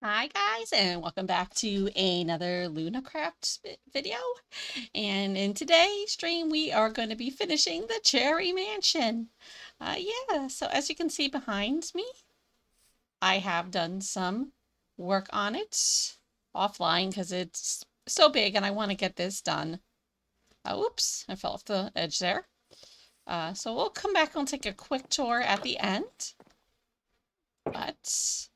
Hi guys, and welcome back to another LunaCraft video. And in today's stream, we are going to be finishing the Cherry Mansion. Yeah, so as you can see behind me, I have done some work on it offline because it's so big and I want to get this done. Oops, I fell off the edge there. So we'll come back and take a quick tour at the end. But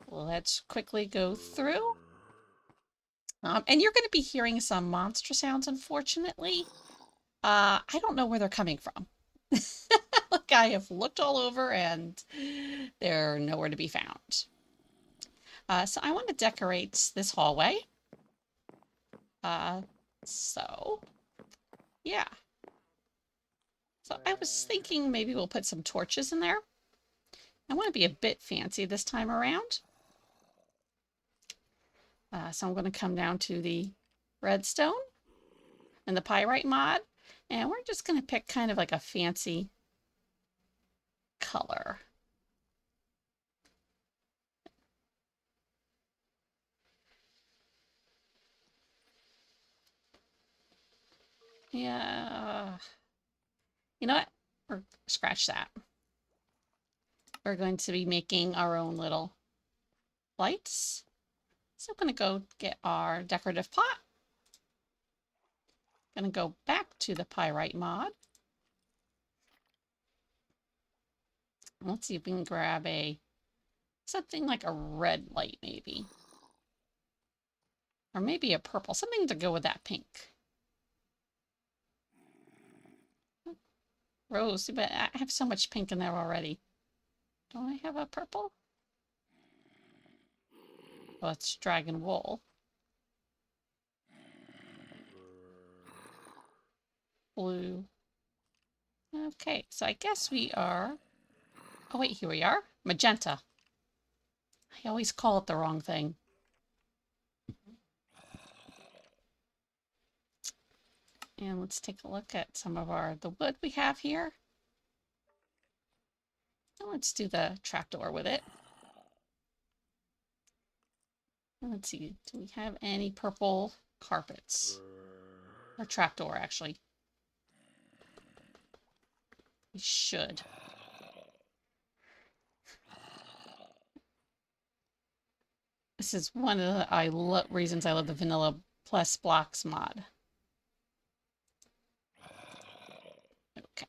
let's quickly go through. And you're going to be hearing some monster sounds, unfortunately. I don't know where they're coming from. Like, I have looked all over and they're nowhere to be found. So I want to decorate this hallway. So, yeah. So I was thinking maybe we'll put some torches in there. I want to be a bit fancy this time around. So I'm going to come down to the redstone and the pyrite mod. And we're just going to pick kind of like a fancy color. Yeah. You know what? Or scratch that. We're going to be making our own little lights. So I'm going to go get our decorative pot. Going to go back to the pyrite mod. Let's see if we can grab something like a red light maybe. Or maybe a purple, something to go with that pink. Rose, but I have so much pink in there already. Don't I have a purple? Oh, it's dragon wool. Blue. Okay, so I guess we are... Oh wait, here we are. Magenta. I always call it the wrong thing. And let's take a look at some of the wood we have here. And let's do the trapdoor with it. And let's see, do we have any purple carpets? Or trapdoor, actually. We should. This is one of the reasons I love the Vanilla Plus Blocks mod. Okay.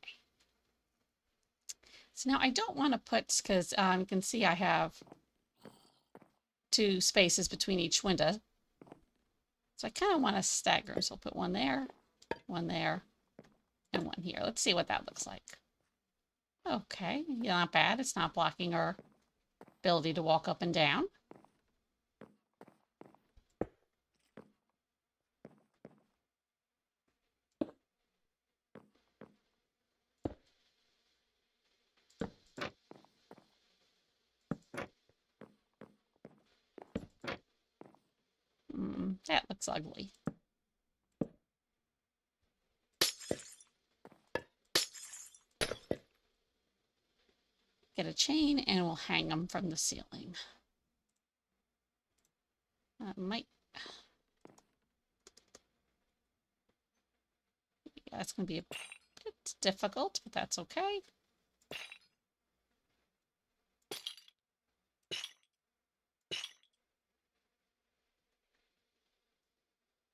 So now I don't want to put, because you can see I have 2 spaces between each window. So I kind of want to stagger. So I'll put one there, and one here. Let's see what that looks like. Okay, yeah, not bad. It's not blocking our ability to walk up and down. That looks ugly. Get a chain and we'll hang them from the ceiling. Yeah, that's going to be a bit difficult, but that's okay.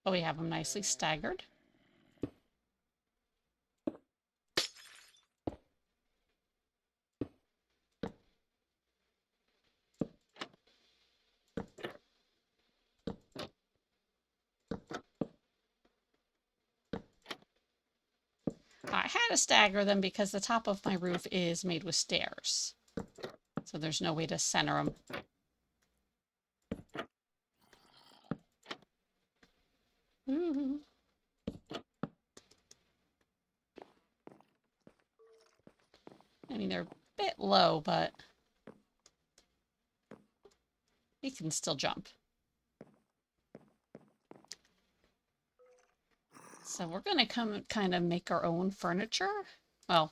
But we have them nicely staggered. I had to stagger them because the top of my roof is made with stairs. So there's no way to center them. Ooh. I mean, they're a bit low, but we can still jump. So we're going to kind of make our own furniture. Well,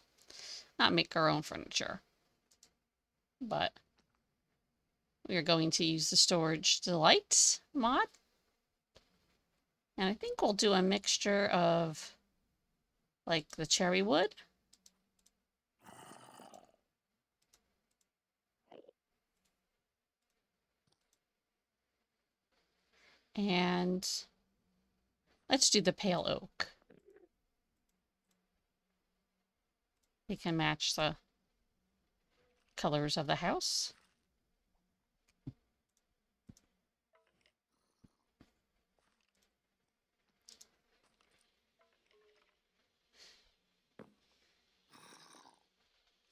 not make our own furniture, but We are going to use the Storage Delight mod. And I think we'll do a mixture of like the cherry wood and let's do the pale oak. They can match the colors of the house.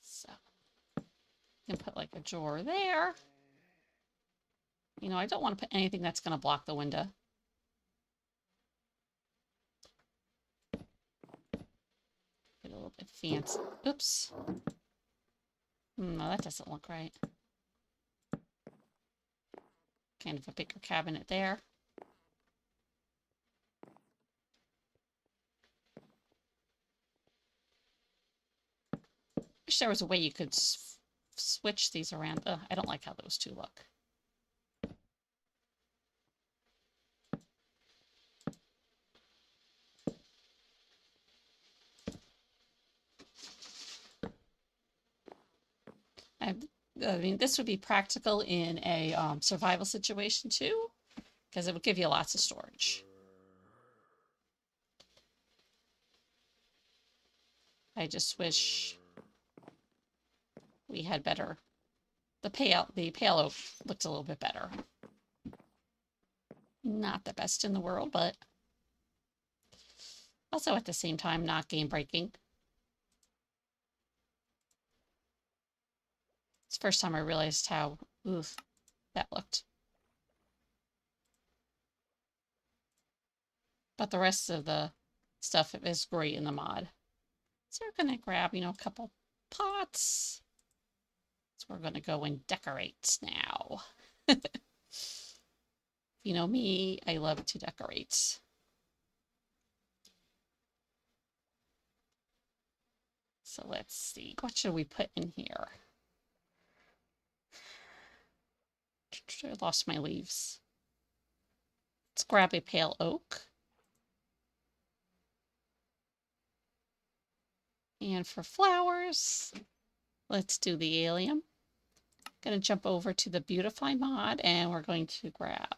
So you can put like a drawer there. You know, I don't want to put anything that's going to block the window. Get a little bit fancy. Oops. No, that doesn't look right. Kind of a bigger cabinet there. Wish there was a way you could switch these around. Ugh, I don't like how those two look. I mean, this would be practical in a survival situation too, because it would give you lots of storage. I just wish we had better. The pale oak looked a little bit better. Not the best in the world, but also at the same time not game breaking. It's the first time I realized how oof that looked. But the rest of the stuff is great in the mod. So we're gonna grab, you know, a couple pots. So we're gonna go and decorate now. You know me, I love to decorate. So let's see, what should we put in here? I lost my leaves. Let's grab a pale oak. And for flowers, let's do the allium. Going to jump over to the Beautify mod and we're going to grab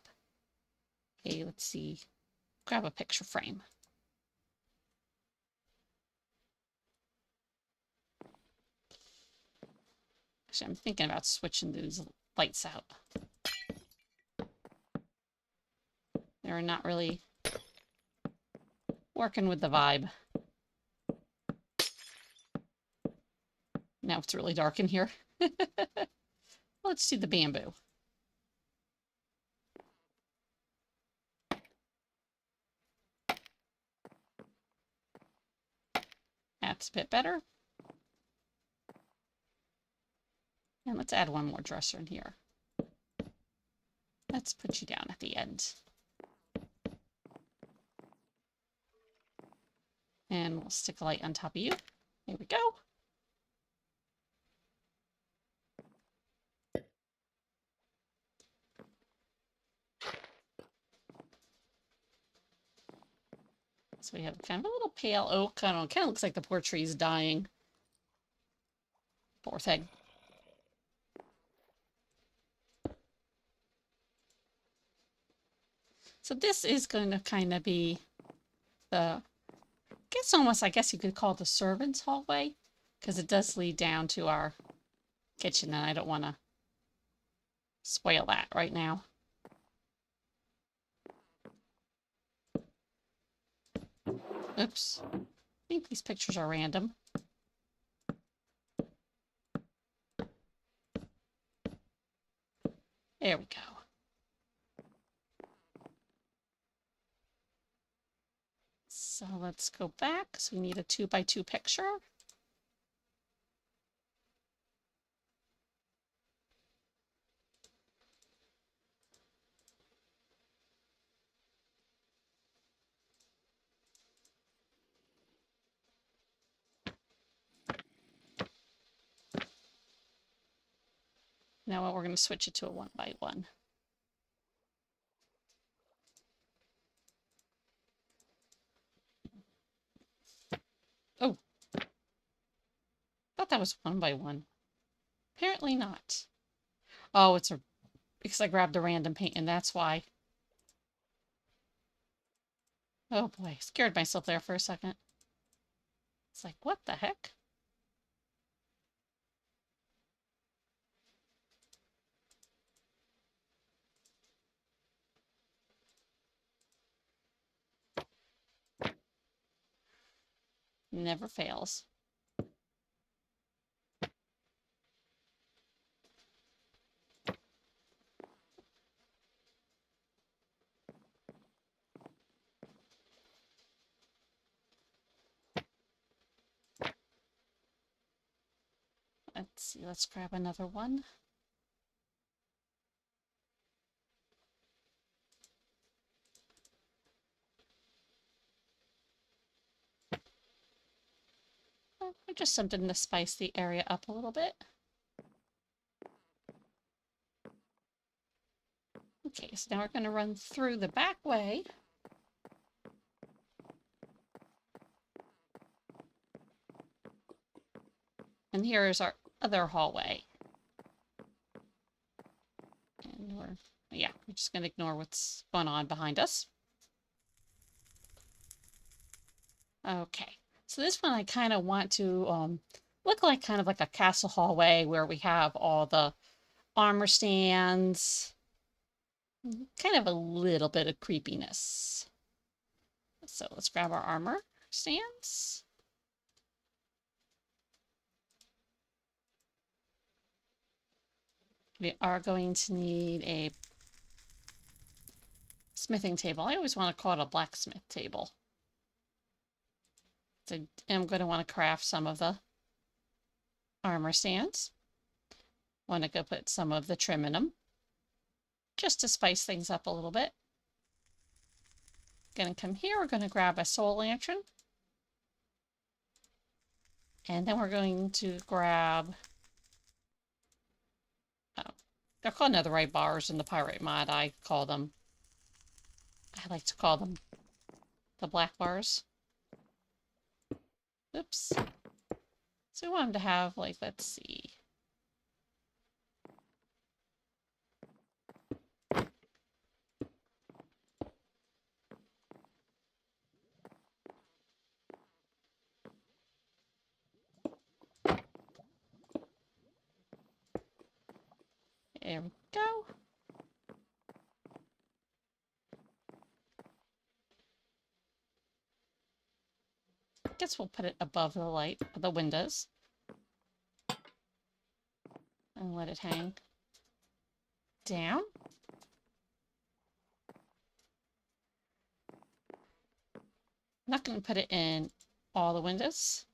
a, let's see, grab a picture frame. Actually, I'm thinking about switching these lights out. They're not really working with the vibe. Now it's really dark in here. Let's do the bamboo. That's a bit better. And let's add one more dresser in here. Let's put you down at the end. And we'll stick a light on top of you. There we go. So we have kind of a little pale oak. I don't know, it kind of looks like the poor tree is dying. Poor thing. So this is going to kind of be the, I guess you could call it the servants' hallway, because it does lead down to our kitchen, and I don't want to spoil that right now. Oops. I think these pictures are random. There we go. So let's go back. So we need a 2x2 picture. Now we're going to switch it to a 1x1. Oh, thought that was 1x1. Apparently not. Oh, because I grabbed a random paint and that's why. Oh boy, scared myself there for a second. It's like, what the heck? Never fails. Let's see, let's grab another one. Oh, just something to spice the area up a little bit. Okay, so now we're going to run through the back way. And here is our other hallway. And we're just going to ignore what's going on behind us. Okay, so this one I kind of want to look like kind of like a castle hallway where we have all the armor stands. Kind of a little bit of creepiness. So let's grab our armor stands. We are going to need a smithing table. I always want to call it a blacksmith table. So I'm going to want to craft some of the armor stands. Want to go put some of the trim in them, just to spice things up a little bit. Going to come here, we're going to grab a soul lantern. And then we're going to grab, they're called netherite bars in the pirate mod. I like to call them the black bars. Oops. So we want them to have, like, let's see. There we go. Guess we'll put it above the windows. And let it hang down. I'm not going to put it in all the windows.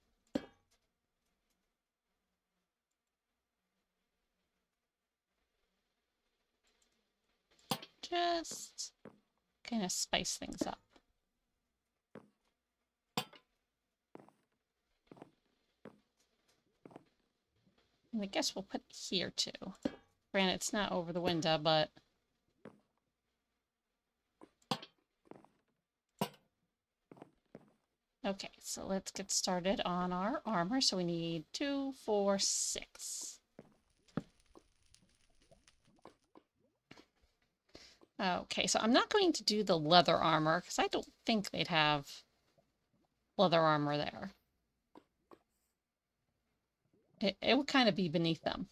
Just kind of spice things up. And I guess we'll put it here too. Granted, it's not over the window, but okay, so let's get started on our armor. So we need 2, 4, 6. Okay, so I'm not going to do the leather armor because I don't think they'd have leather armor there. It would kind of be beneath them.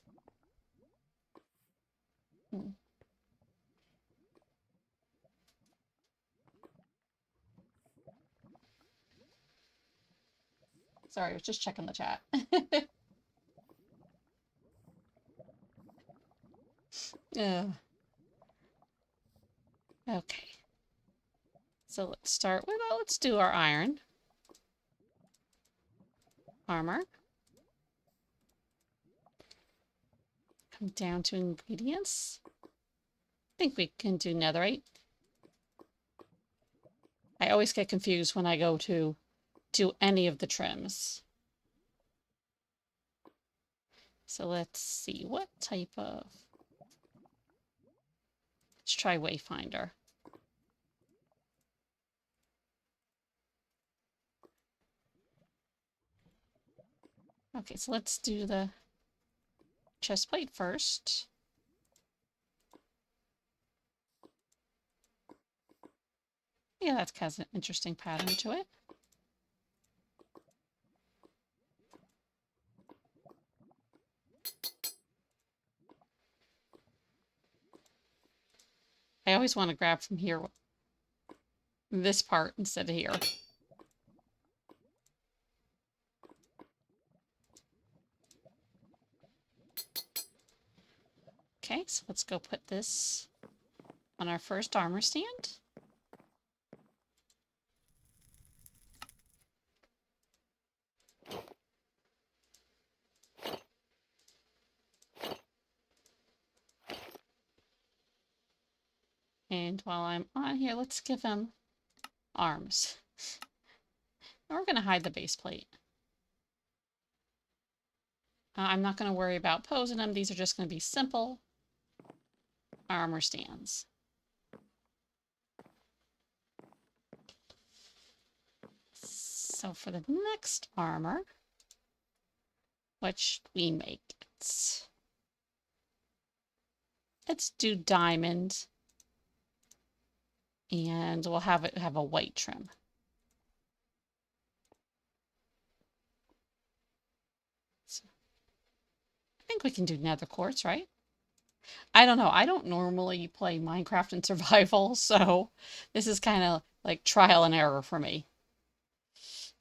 Sorry, I was just checking the chat. Okay. So let's start with, let's do our iron. Armor. Come down to ingredients. I think we can do netherite. I always get confused when I go to do any of the trims. So let's see what type of Let's try Wayfinder. Okay, so let's do the chest plate first. Yeah, that has an interesting pattern to it. I always want to grab from here, this part instead of here. Okay, so let's go put this on our first armor stand. And while I'm on here, let's give him arms. And we're going to hide the base plate. I'm not going to worry about posing them. These are just going to be simple armor stands. So for the next armor, what should we make? Let's do diamond. And we'll have it have a white trim. So I think we can do nether quartz, right? I don't know. I don't normally play Minecraft in survival, so this is kind of like trial and error for me.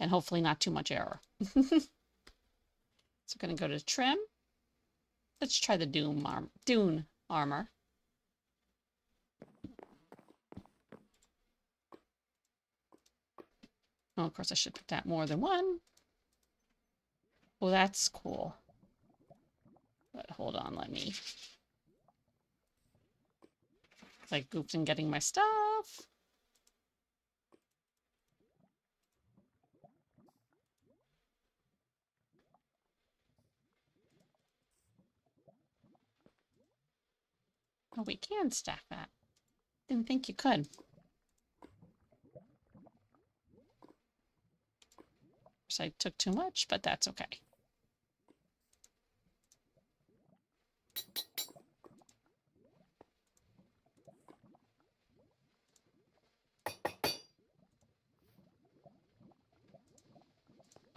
And hopefully not too much error. So we're going to go to trim. Let's try the dune armor. Oh, of course, I should put that more than one. Well, that's cool. But hold on, let me... Like, gooped in getting my stuff. Oh, we can stack that. Didn't think you could. So I took too much, but that's okay.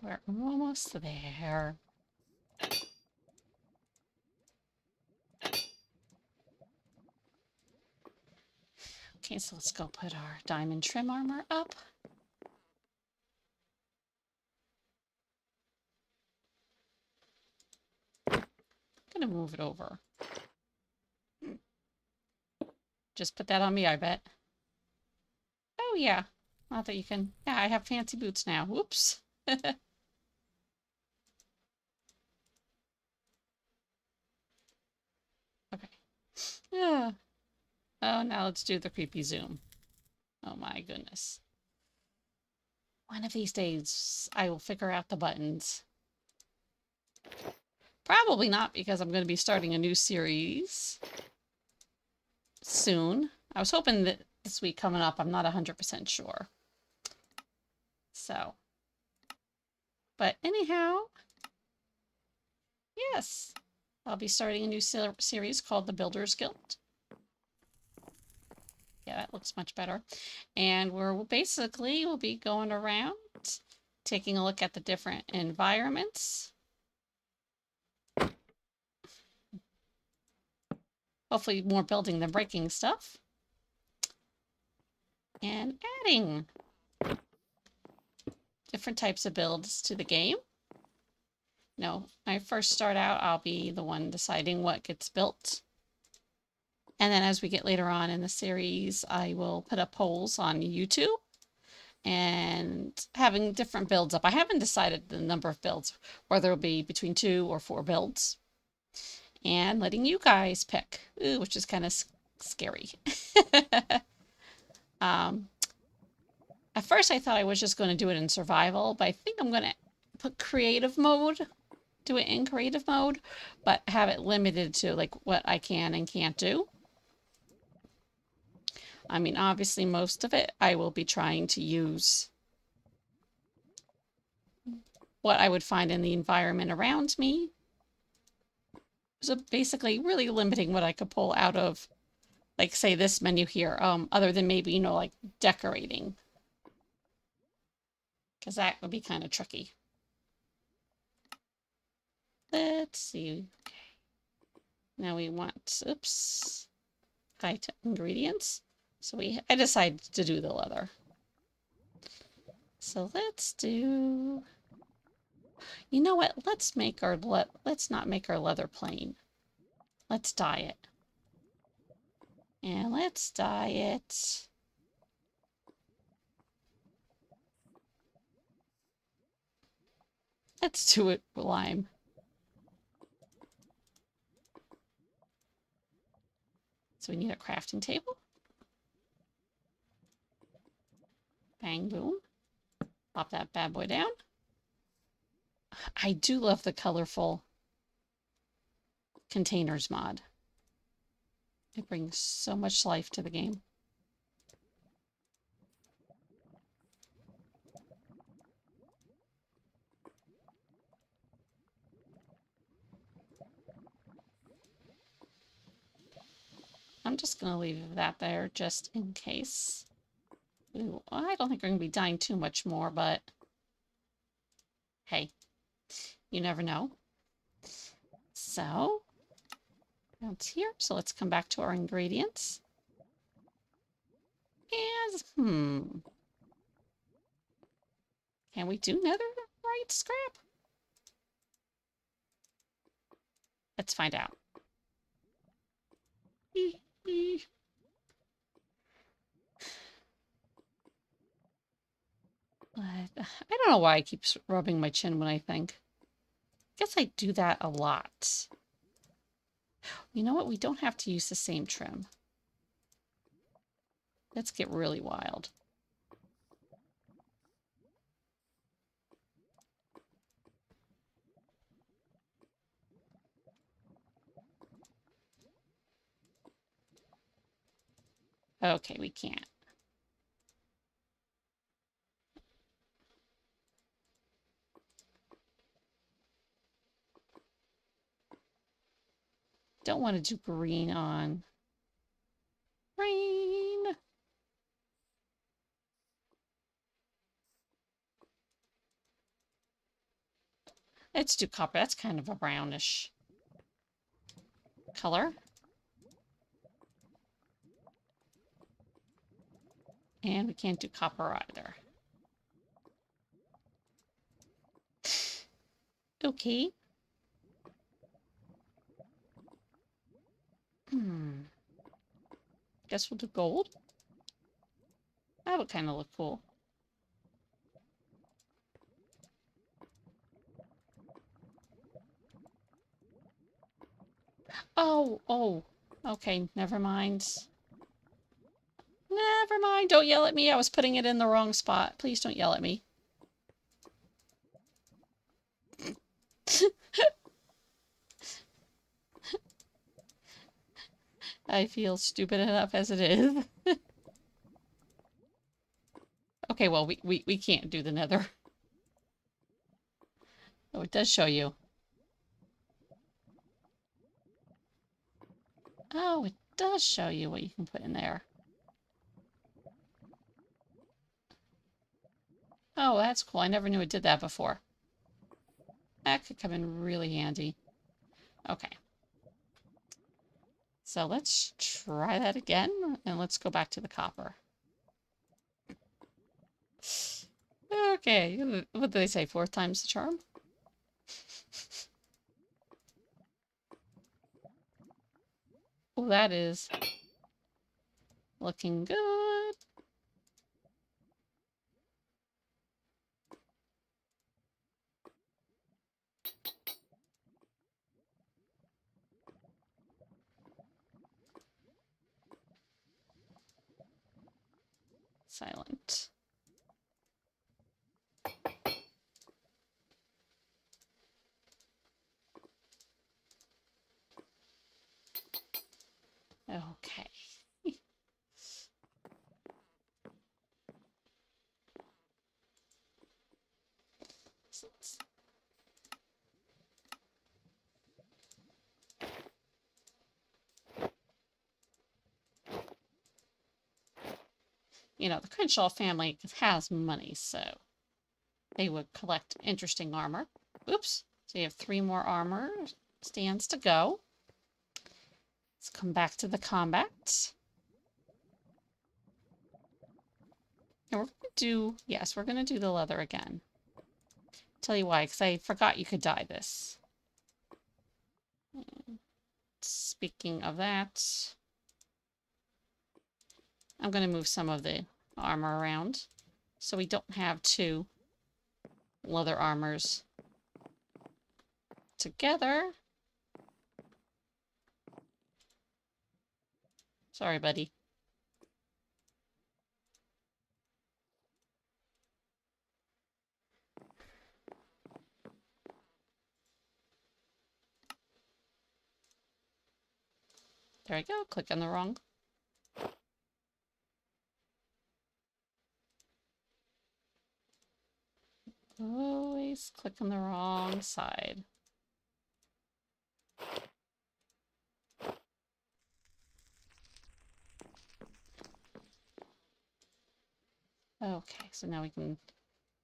We're almost there. Okay, so let's go put our diamond trim armor up. I'm gonna move it over. Just put that on me, I bet. Oh yeah, not that you can. Yeah, I have fancy boots now. Whoops. Okay. Yeah. Oh, now let's do the creepy zoom. Oh my goodness. One of these days, I will figure out the buttons. Probably not, because I'm going to be starting a new series soon. I was hoping that this week coming up, I'm not 100% sure. So, but anyhow, yes, I'll be starting a new series called The Builder's Guild. Yeah, that looks much better. And we'll be going around, taking a look at the different environments. Hopefully more building than breaking stuff. And adding different types of builds to the game. When I first start out, I'll be the one deciding what gets built. And then as we get later on in the series, I will put up polls on YouTube and having different builds up. I haven't decided the number of builds, whether it'll be between 2 or 4 builds. And letting you guys pick, which is kind of scary. At first I thought I was just going to do it in survival, but I think I'm going to put creative mode, do it in creative mode, but have it limited to like what I can and can't do. I mean, obviously most of it I will be trying to use what I would find in the environment around me. So basically really limiting what I could pull out of, like, say, this menu here, other than maybe, you know, like decorating. Because that would be kind of tricky. Let's see. Okay. Now we want, oops, high ingredients. So I decided to do the leather. So let's do, you know what? Let's not make our leather plain. Let's dye it. And let's dye it. Let's do it lime. So we need a crafting table. Bang, boom. Pop that bad boy down. I do love the colorful containers mod. It brings so much life to the game. I'm just going to leave that there just in case. Ooh, I don't think we're going to be dying too much more, but hey, you never know. So, that's here. So let's come back to our ingredients. And, can we do netherite scrap? Let's find out. I don't know why I keep rubbing my chin when I think. I guess I do that a lot. You know what? We don't have to use the same trim. Let's get really wild. Okay, we can't. Don't want to do green on green. Let's do copper. That's kind of a brownish color. And we can't do copper either. Okay. Guess we'll do gold. That would kind of look cool. Oh. Okay, never mind. Never mind. Don't yell at me. I was putting it in the wrong spot. Please don't yell at me. I feel stupid enough as it is. Okay, well, we can't do the nether. Oh, it does show you. Oh, it does show you what you can put in there. Oh, that's cool. I never knew it did that before. That could come in really handy. Okay. So let's try that again, and let's go back to the copper. Okay, what do they say? 4 times the charm? Oh, that is looking good. Silent. Okay. You know, the Crenshaw family has money, so they would collect interesting armor. Oops. So you have 3 more armor stands to go. Let's come back to the combat. And we're going to do, yes, we're going to do the leather again. Tell you why, because I forgot you could dye this. Speaking of that, I'm going to move some of the armor around so we don't have 2 leather armors together. Sorry, buddy. There we go. Click on the wrong. Always click on the wrong side. Okay, so now we can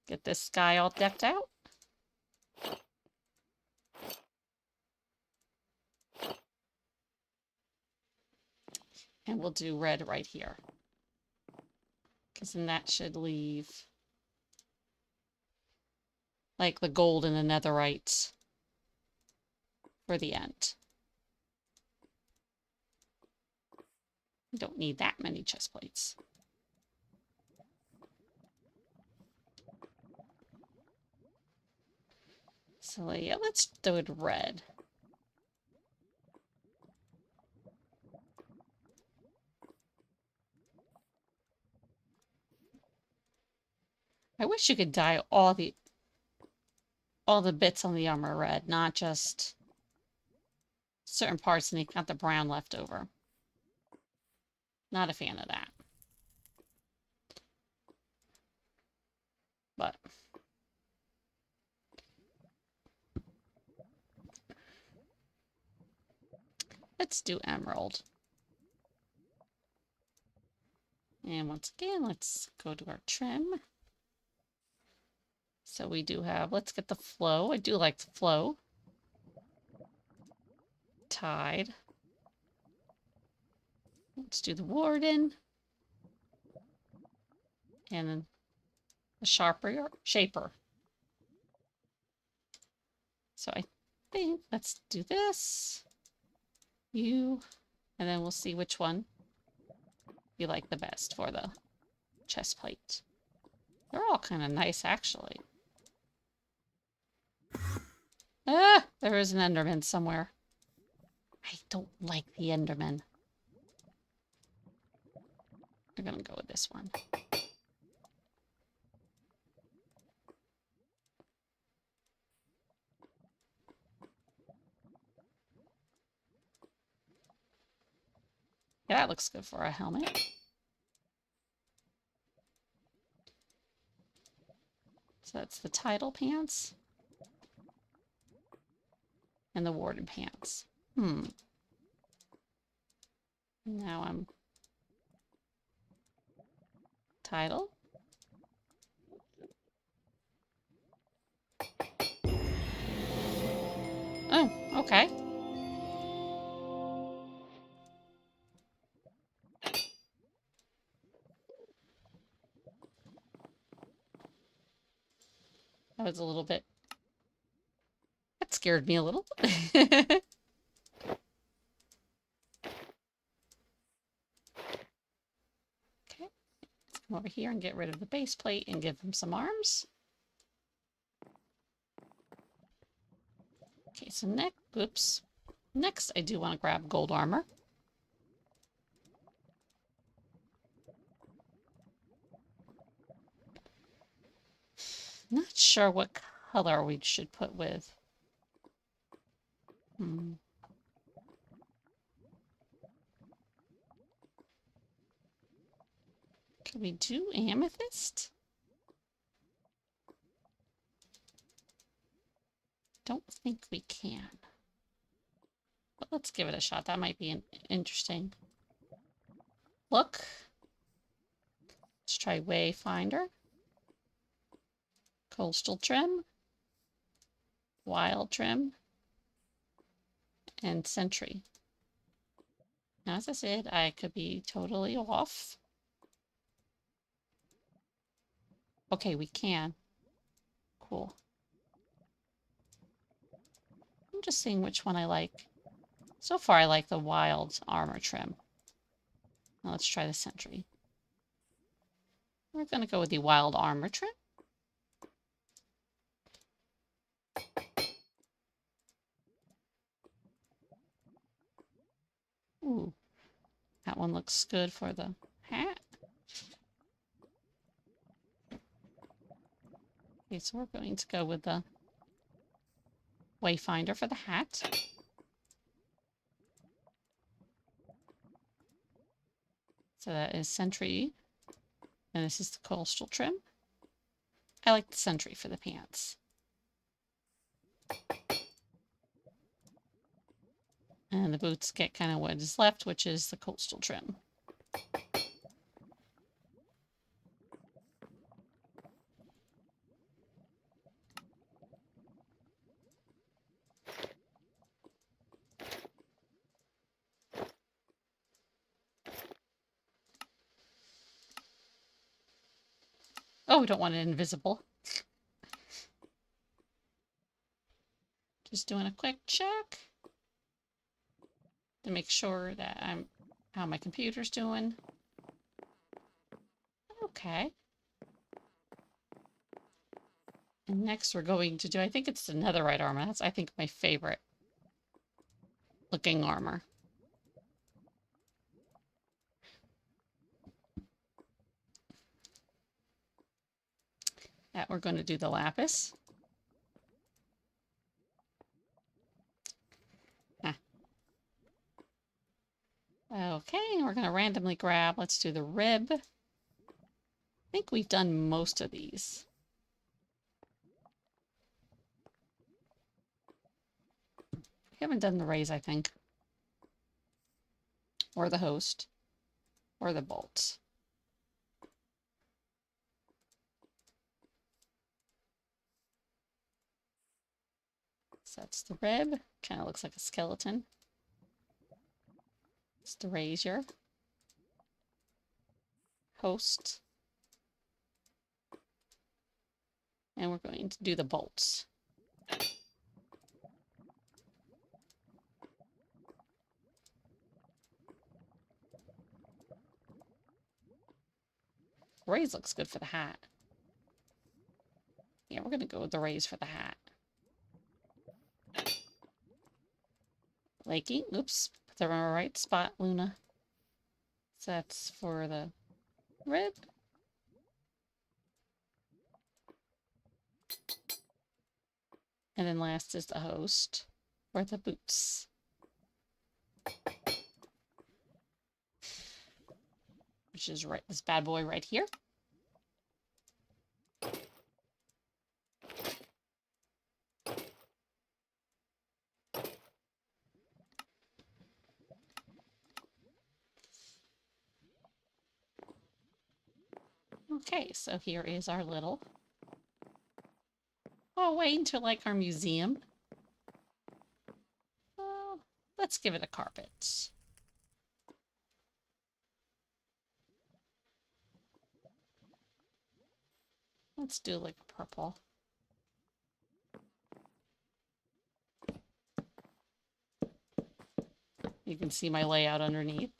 get this guy all decked out. And we'll do red right here. Because then that should leave like the gold and the netherite for the end. We don't need that many chest plates. So yeah, let's do it red. I wish you could dye all the bits on the armor red, not just certain parts and you got the brown left over. Not a fan of that. But let's do emerald. And once again, let's go to our trim. So we do have, let's get the flow. I do like the flow. Tide. Let's do the warden. And then the shaper. So I think let's do this. And then we'll see which one you like the best for the chest plate. They're all kind of nice, actually. Ah, there is an Enderman somewhere. I don't like the Enderman. We're gonna go with this one. Yeah, that looks good for a helmet. So that's the title pants. And the warden pants. Now I'm title. Oh, okay. That was a little bit... That scared me a little. Okay. Let's come over here and get rid of the base plate and give him some arms. Okay, so next I do want to grab gold armor. Not sure what color we should put with. Can we do amethyst? don't think we can. But let's give it a shot. That might be interesting. Look. Let's try Wayfinder. Coastal trim. Wild trim. And Sentry. Now, as I said, I could be totally off. Okay, we can. Cool. I'm just seeing which one I like. So far, I like the wild armor trim. Now let's try the Sentry. We're going to go with the wild armor trim. Ooh, that one looks good for the hat. Okay, so we're going to go with the Wayfinder for the hat. So that is Sentry, and this is the coastal trim. I like the Sentry for the pants. And the boots get kind of what is left, which is the coastal trim. Oh, we don't want it invisible. Just doing a quick check to make sure that how my computer's doing. Okay. And next we're going to do, I think it's the netherite armor. That's, I think, my favorite looking armor. That we're going to do the lapis. Okay, we're going to randomly grab, let's do the rib. I think we've done most of these. We haven't done the raise, I think. Or the host. Or the bolts. So that's the rib. Kind of looks like a skeleton. It's the razier. Host. And we're going to do the bolts. Raise looks good for the hat. Yeah, we're going to go with the raise for the hat. Lakey, oops, put them in the right spot, Luna. So that's for the rib. And then last is the host for the boots. Which is right, this bad boy right here. Okay, so here is our little, oh, wait until like our museum. Well, let's give it a carpet. Let's do like a purple. You can see my layout underneath.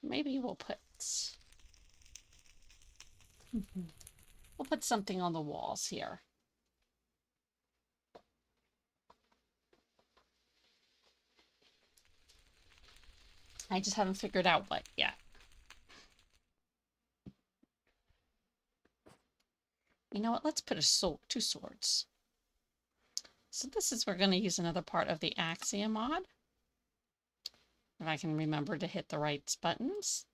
Maybe we'll put something on the walls here. I just haven't figured out what yet. You know what? Let's put two swords. So this is, we're going to use another part of the Axiom mod. If I can remember to hit the right buttons.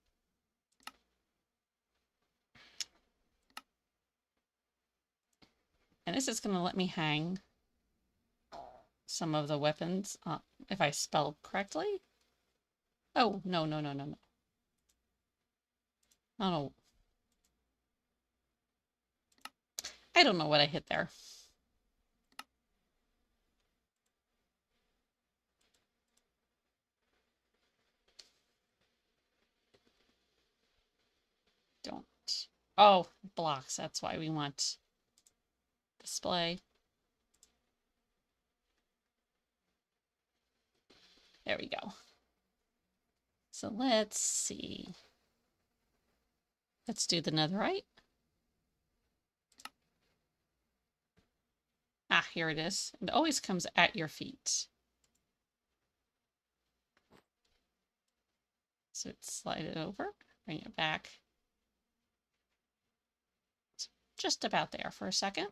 And this is going to let me hang some of the weapons, if I spelled correctly. Oh, no. Oh, I don't know what I hit there. Don't. Oh, blocks. That's why we want display. There we go. So let's see. Let's do the netherite. Ah, here it is. It always comes at your feet. So it's slide it over, bring it back. It's just about there for a second.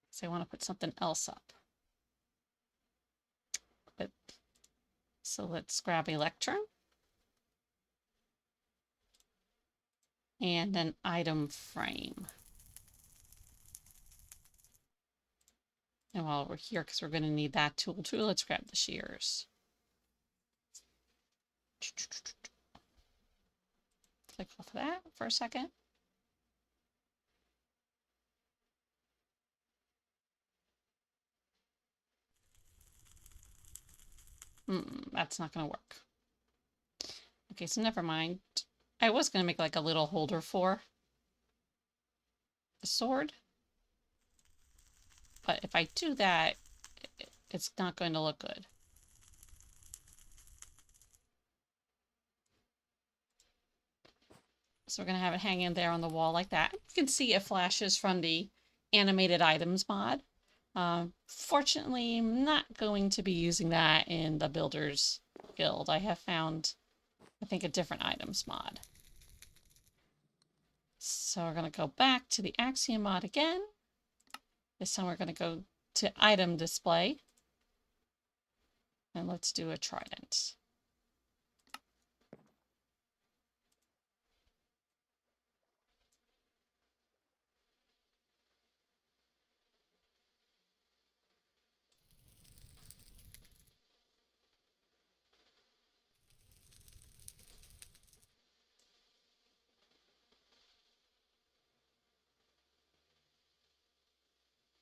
So I want to put something else up. But so let's grab Electrum. And an item frame. And while we're here, because we're going to need that tool too, let's grab the shears. Click off of that for a second. That's not going to work. Okay, so never mind. I was going to make like a little holder for the sword. But if I do that, it's not going to look good. So we're going to have it hanging there on the wall like that. You can see it flashes from the animated items mod. Fortunately, I'm not going to be using that in the Builders Guild. I have found, I think, a different items mod. So we're going to go back to the Axiom mod again. This time we're going to go to item display. And let's do a trident.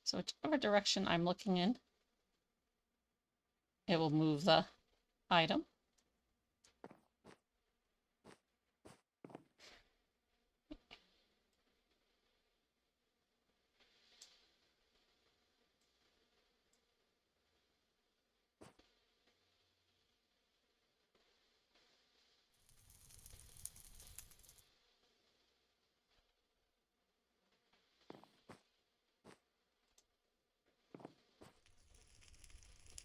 So whichever direction I'm looking in, it will move the item.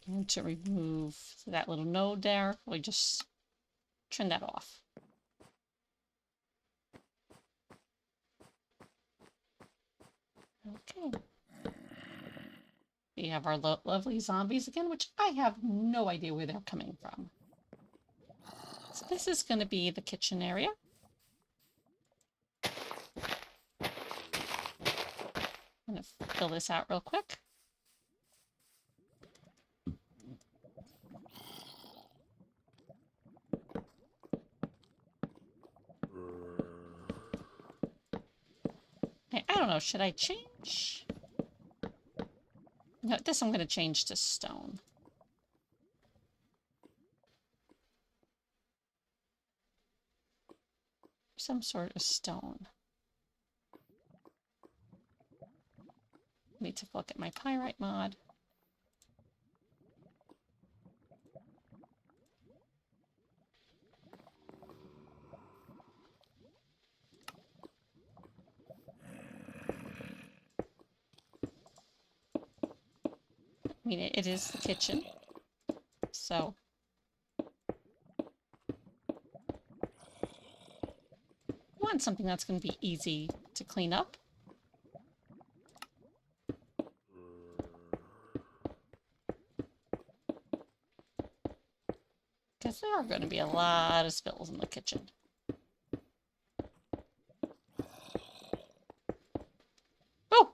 And to remove that little node there, we just trim that off. Okay. We have our lovely zombies again, which I have no idea where they're coming from. So this is going to be the kitchen area. I'm going to fill this out real quick. I don't know, should I change? No, this I'm going to change to stone. Some sort of stone. Need to look at my pyrite mod. I mean, it is the kitchen, so want something that's going to be easy to clean up. Because there are going to be a lot of spills in the kitchen. Oh!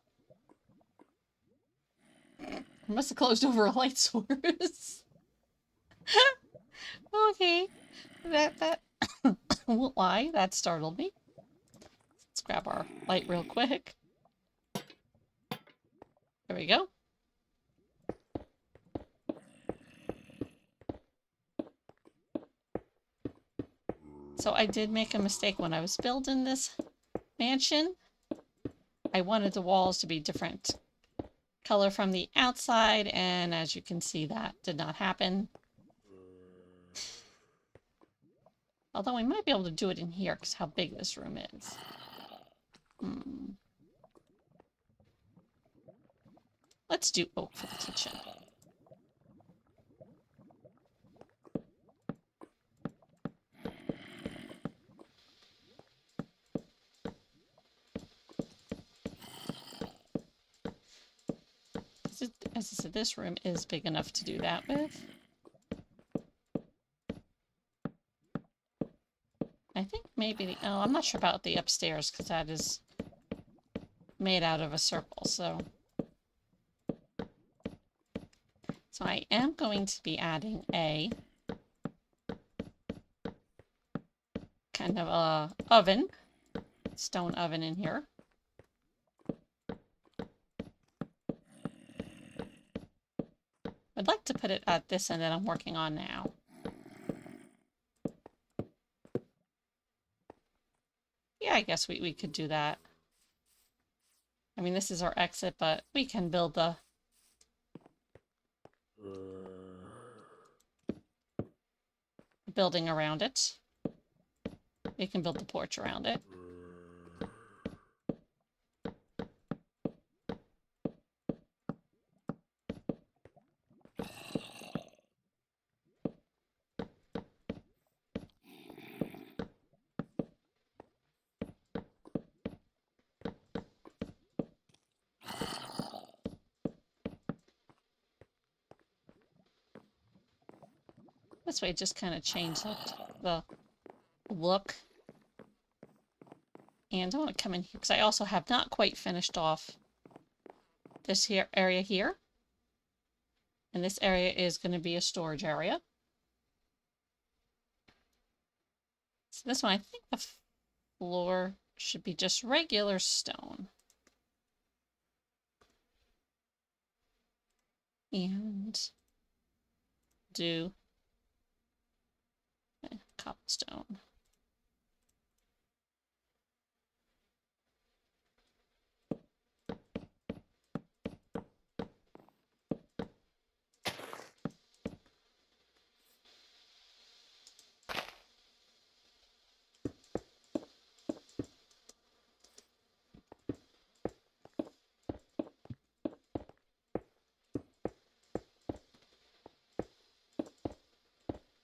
I must have closed over a light source. Okay. That won't lie, that startled me. Let's grab our light real quick. There we go. So I did make a mistake when I was building this mansion. I wanted the walls to be different color from the outside, and as you can see, that did not happen. Although we might be able to do it in here because how big this room is. Let's do oak for the kitchen. As I said, this room is big enough to do that with. I think maybe the, oh, I'm not sure about the upstairs because that is made out of a circle, so I am going to be adding a kind of a oven, stone oven in here. I'd like to put it at this end that I'm working on now. Yeah, I guess we could do that. I mean, this is our exit, but we can build the building around it. We can build the porch around it. This way, just kind of change the look. And I want to come in here because I also have not quite finished off this here area here. And this area is going to be a storage area. So this one, I think the floor should be just regular stone. And do cobblestone.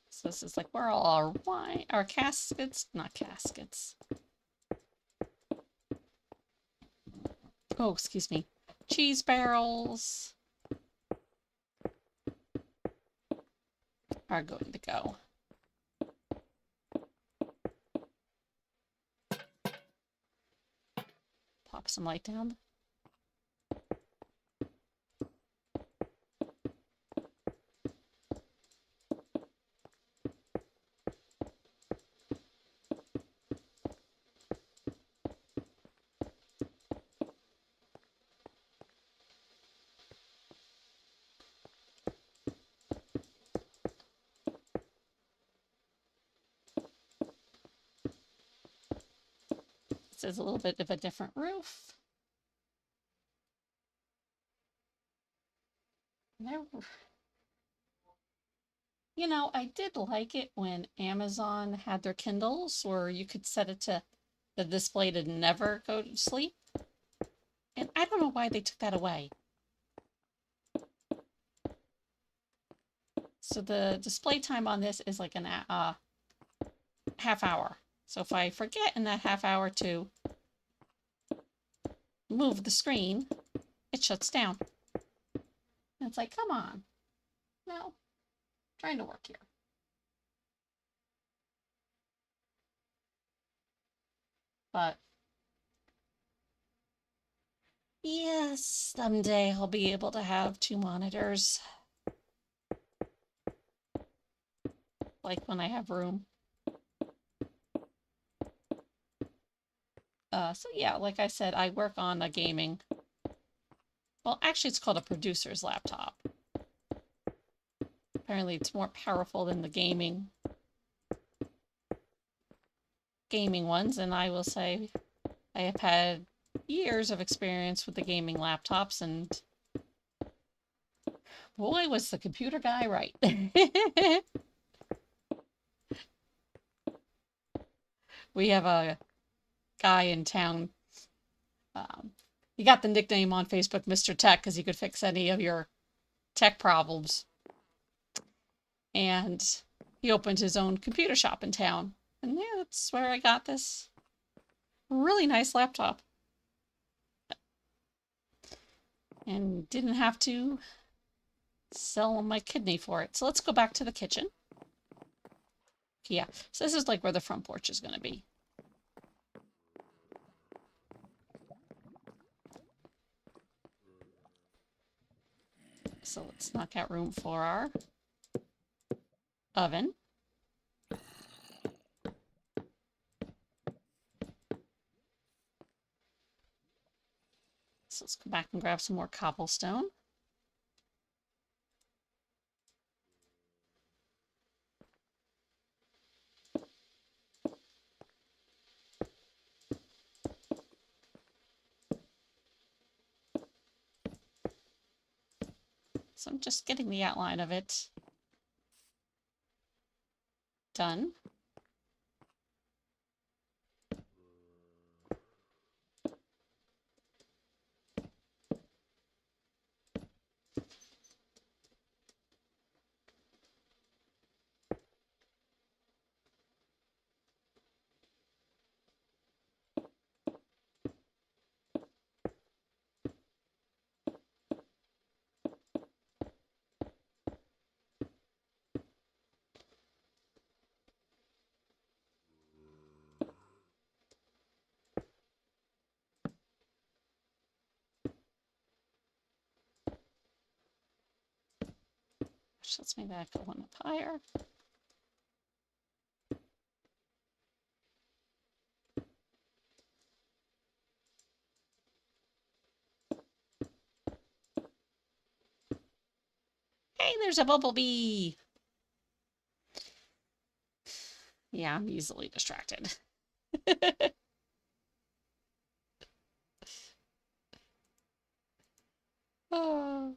So this is like where all our wine, our caskets, not caskets. Oh, excuse me. Cheese barrels are going to go. Pop some light down. This is a little bit of a different roof. You know, I did like it when Amazon had their Kindles where you could set it to the display to never go to sleep. And I don't know why they took that away. So the display time on this is like an half hour. So if I forget in that half hour to move the screen, it shuts down. And it's like, come on. No, trying to work here. But yes, someday I'll be able to have two monitors. Like when I have room. So yeah, like I said, I work on a gaming. Well, actually, it's called a producer's laptop. Apparently, it's more powerful than the gaming ones, and I will say I have had years of experience with the gaming laptops, and boy, was the computer guy right. We have a guy in town. He got the nickname on Facebook, Mr. Tech, because he could fix any of your tech problems. And he opened his own computer shop in town. And yeah, that's where I got this really nice laptop. And didn't have to sell my kidney for it. So let's go back to the kitchen. Yeah, so this is like where the front porch is going to be. So let's knock out room for our oven. So let's go back and grab some more cobblestone. So I'm just getting the outline of it done. Let's make that go one up higher. Hey, there's a bumblebee. Yeah, I'm easily distracted. Oh.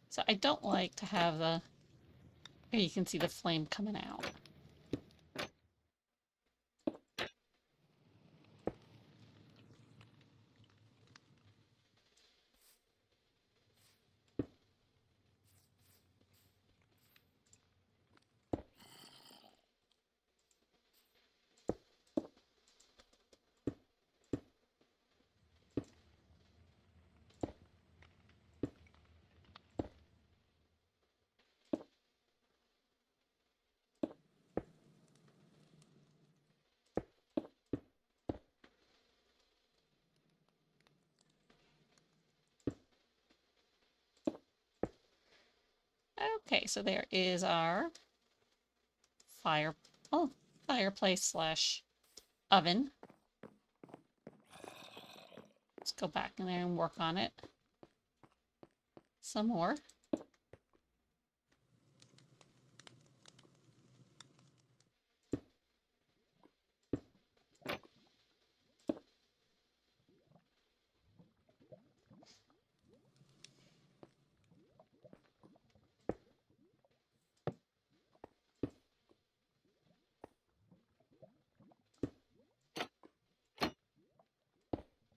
So I don't like to have the, here you can see the flame coming out. Okay, so there is our fireplace slash oven. Let's go back in there and work on it some more.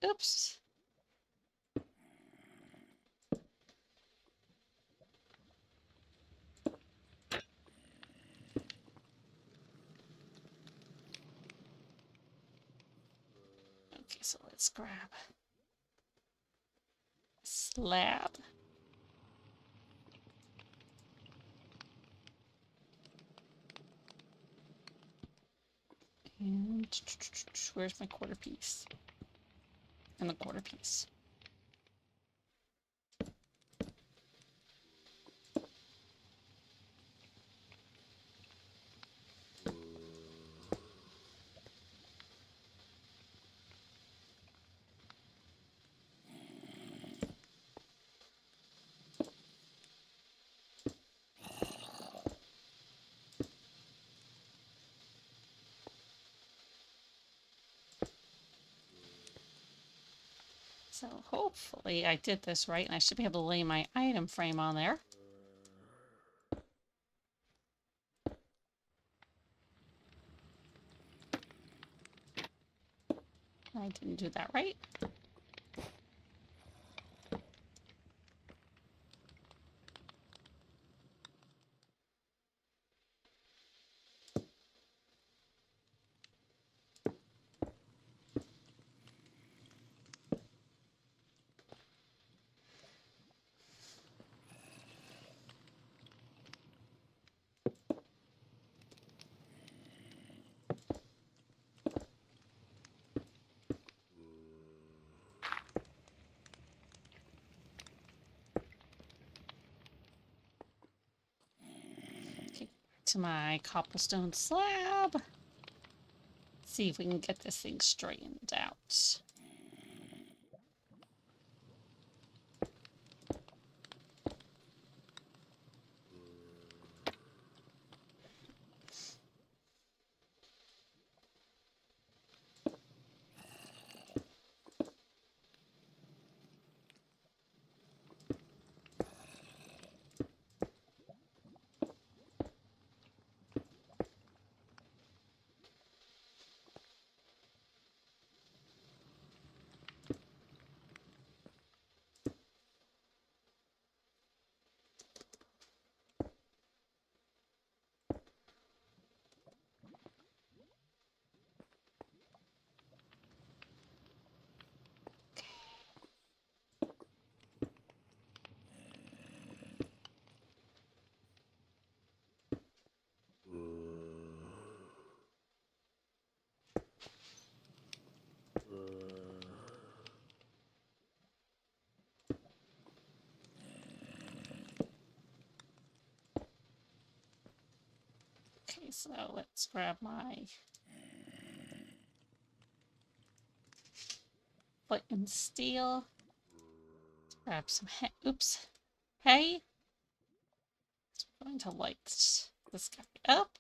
Oops. Okay, so let's grab a slab. And where's my quarter piece? And the quarter piece. So hopefully I did this right, and I should be able to lay my item frame on there. I didn't do that right. Okay, back to my cobblestone slab. See if we can get this thing straightened out. Okay, so let's grab my flint and steel. Grab some hay. Oops. Hay. So we're going to light this guy up.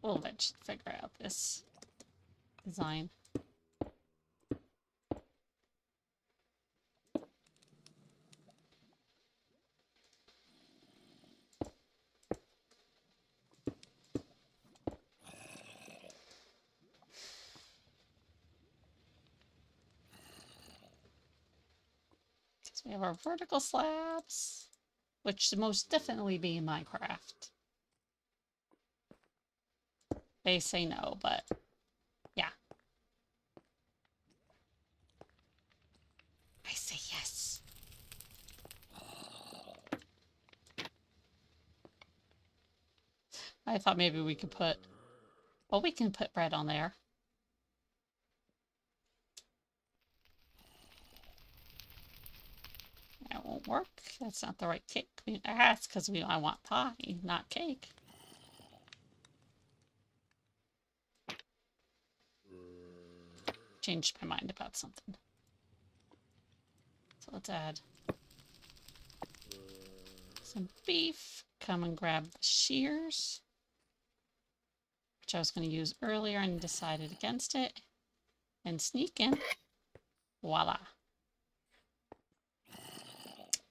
We'll eventually figure out this design. We have our vertical slabs, which should most definitely be in Minecraft. They say no, but yeah. I say yes. I thought maybe we could put, well, we can put bread on there. That won't work. That's not the right cake. That's because I want pie, not cake. Changed my mind about something. So let's add some beef. Come and grab the shears, which I was going to use earlier and decided against it. And sneak in. Voila.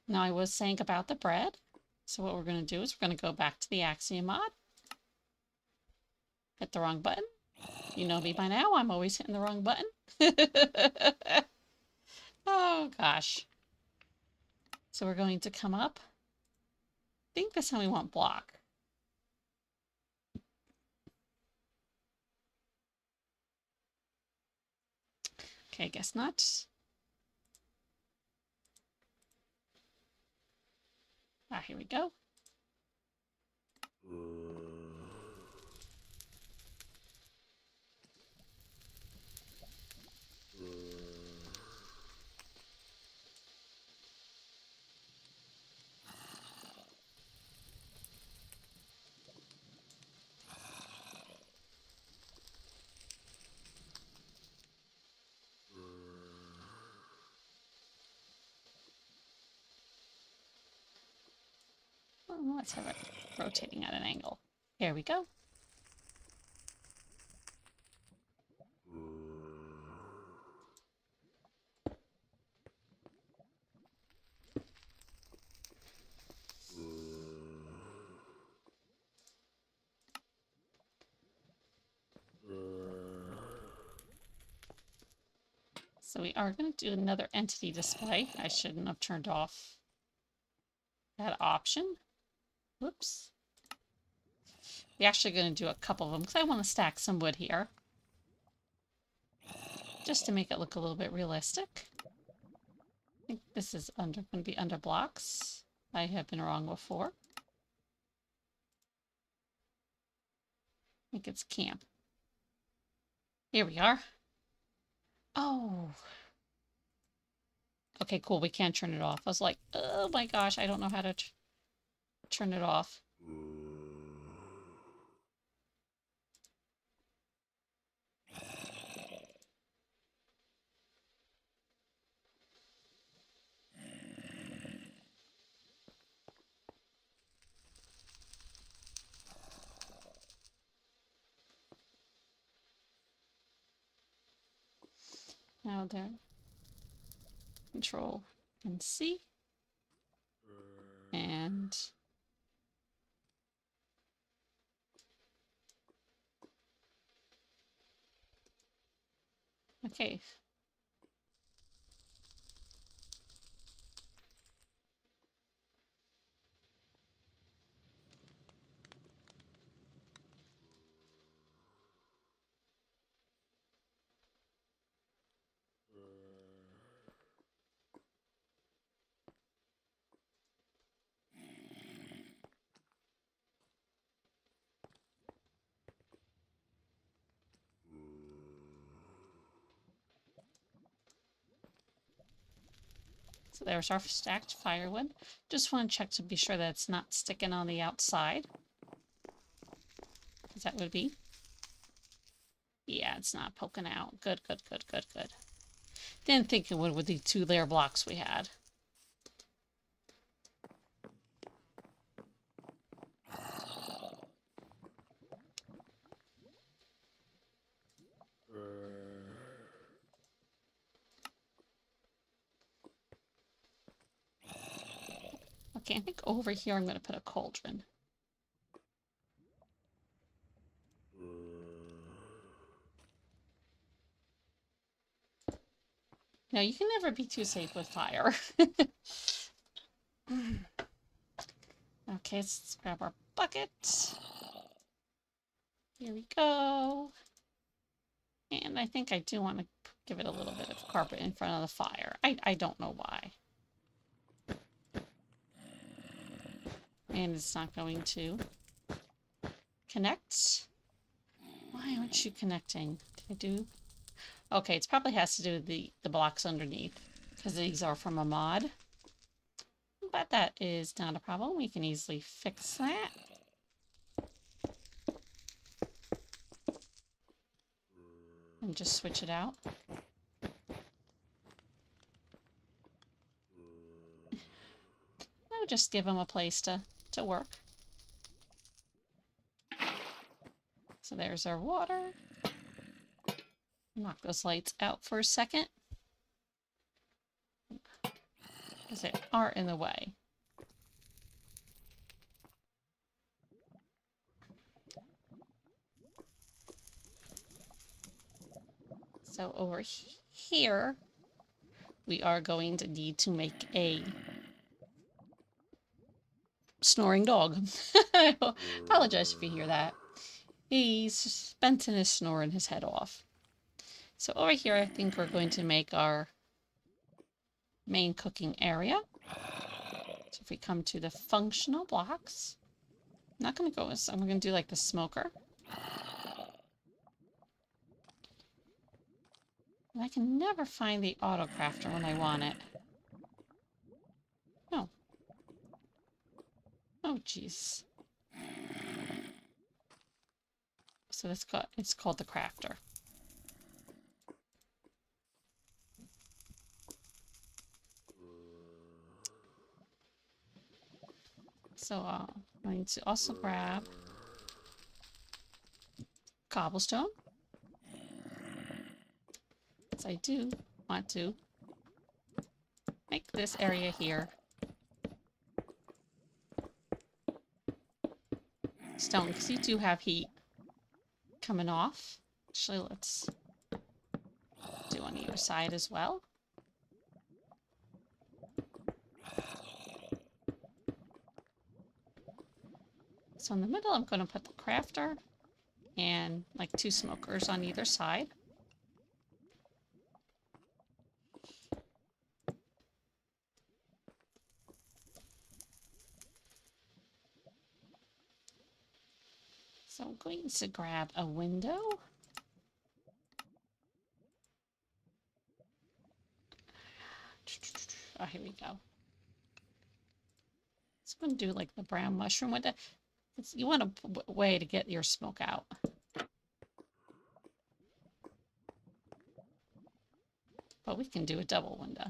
Now I was saying about the bread. So what we're going to do is we're going to go back to the Axiom mod. Hit the wrong button. You know me by now. I'm always hitting the wrong button. Oh, gosh. So we're going to come up. I think this time we want block. Okay, guess not. Ah, here we go. Oh, let's have it rotating at an angle. Here we go. So we are going to do another entity display. I shouldn't have turned off that option. Whoops. We're actually going to do a couple of them because I want to stack some wood here. Just to make it look a little bit realistic. I think this is going to be under blocks. I have been wrong before. I think it's camp. Here we are. Oh. Okay, cool. We can't turn it off. I was like, oh my gosh, I don't know how to turn it off. Now there. Control and C. And okay. So there's our stacked firewood. Just want to check to be sure that it's not sticking on the outside. Because that would be. Yeah, it's not poking out. Good, good, good, good, good. Didn't think it would with the 2-layer blocks we had. Okay, I think over here I'm going to put a cauldron. No, you can never be too safe with fire. Okay, let's grab our bucket. Here we go. And I think I do want to give it a little bit of carpet in front of the fire. I don't know why. And it's not going to connect. Why aren't you connecting? Did I do? Okay, it probably has to do with the blocks underneath, because these are from a mod. But that is not a problem. We can easily fix that. And just switch it out. I'll just give them a place to work. So there's our water. Knock those lights out for a second, because they are in the way. So over here, we are going to need to make a snoring dog. I apologize if you hear that. Benton is snoring his head off. So over here, I think we're going to make our main cooking area. So if we come to the functional blocks, I'm not going to go with, I'm going to do like the smoker. And I can never find the auto crafter when I want it. Oh. Oh, jeez. So it's called the crafter. So I'm going to also grab cobblestone. Because I do want to make this area here stone, because you do have heat coming off. Actually, let's do on either side as well. So in the middle, I'm going to put the crafter and like 2 smokers on either side. So I'm going to grab a window. Oh, here we go. So I'm going to do like the brown mushroom window. You want a way to get your smoke out. But we can do a double window.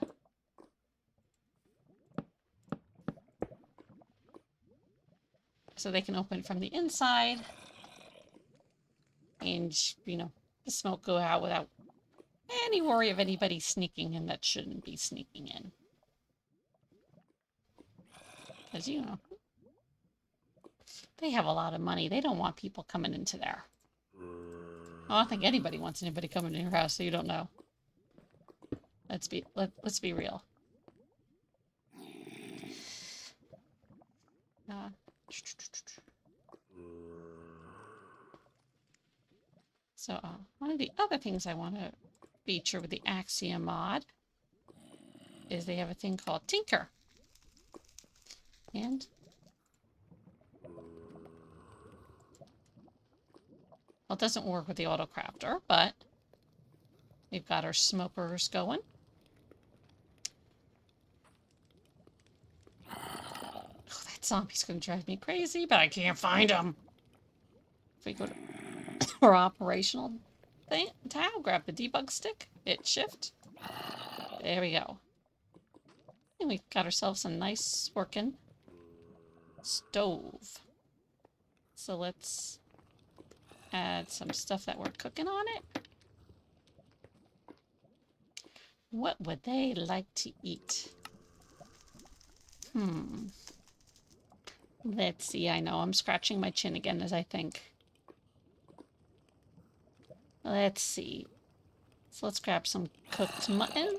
So they can open from the inside. And, you know, the smoke go out without any worry of anybody sneaking in that shouldn't be sneaking in. Because, you know, they have a lot of money. They don't want people coming into there. I don't think anybody wants anybody coming in your house, so you don't know. Let's be real. So one of the other things I want to feature with the Axiom mod is they have a thing called Tinker. And well, it doesn't work with the auto crafter, but we've got our smokers going. Oh, that zombie's going to drive me crazy, but I can't find him. If we go to our operational tab, grab the debug stick, hit shift. There we go. And we've got ourselves a nice working stove. So let's add some stuff that we're cooking on it. What would they like to eat? Let's see. I know I'm scratching my chin again as I think. Let's see. So let's grab some cooked mutton.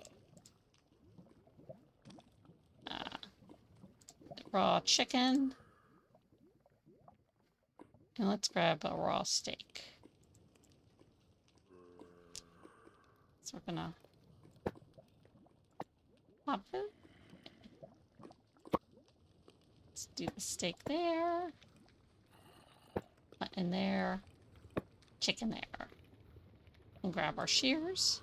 raw chicken. And let's grab a raw steak. So we're gonna pop it. Let's do the steak there. Mutton there. Chicken there. And grab our shears.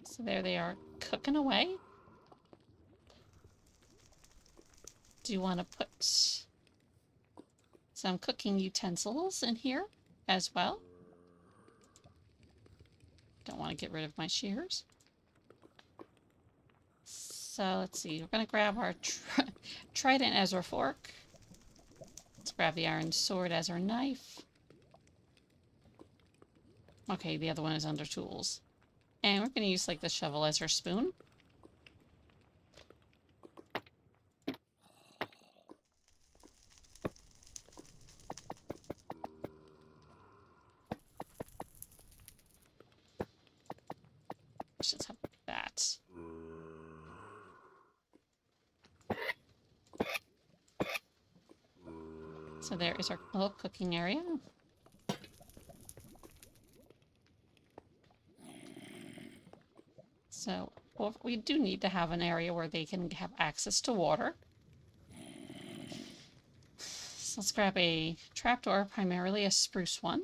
So there they are, cooking away. Do you want to put some cooking utensils in here as well? Don't want to get rid of my shears. So let's see, we're going to grab our trident as our fork. Let's grab the iron sword as our knife. Okay, the other one is under tools. And we're going to use like the shovel as our spoon. Let's just have that. So there is our little cooking area. So well, we do need to have an area where they can have access to water. So let's grab a trapdoor, primarily a spruce one.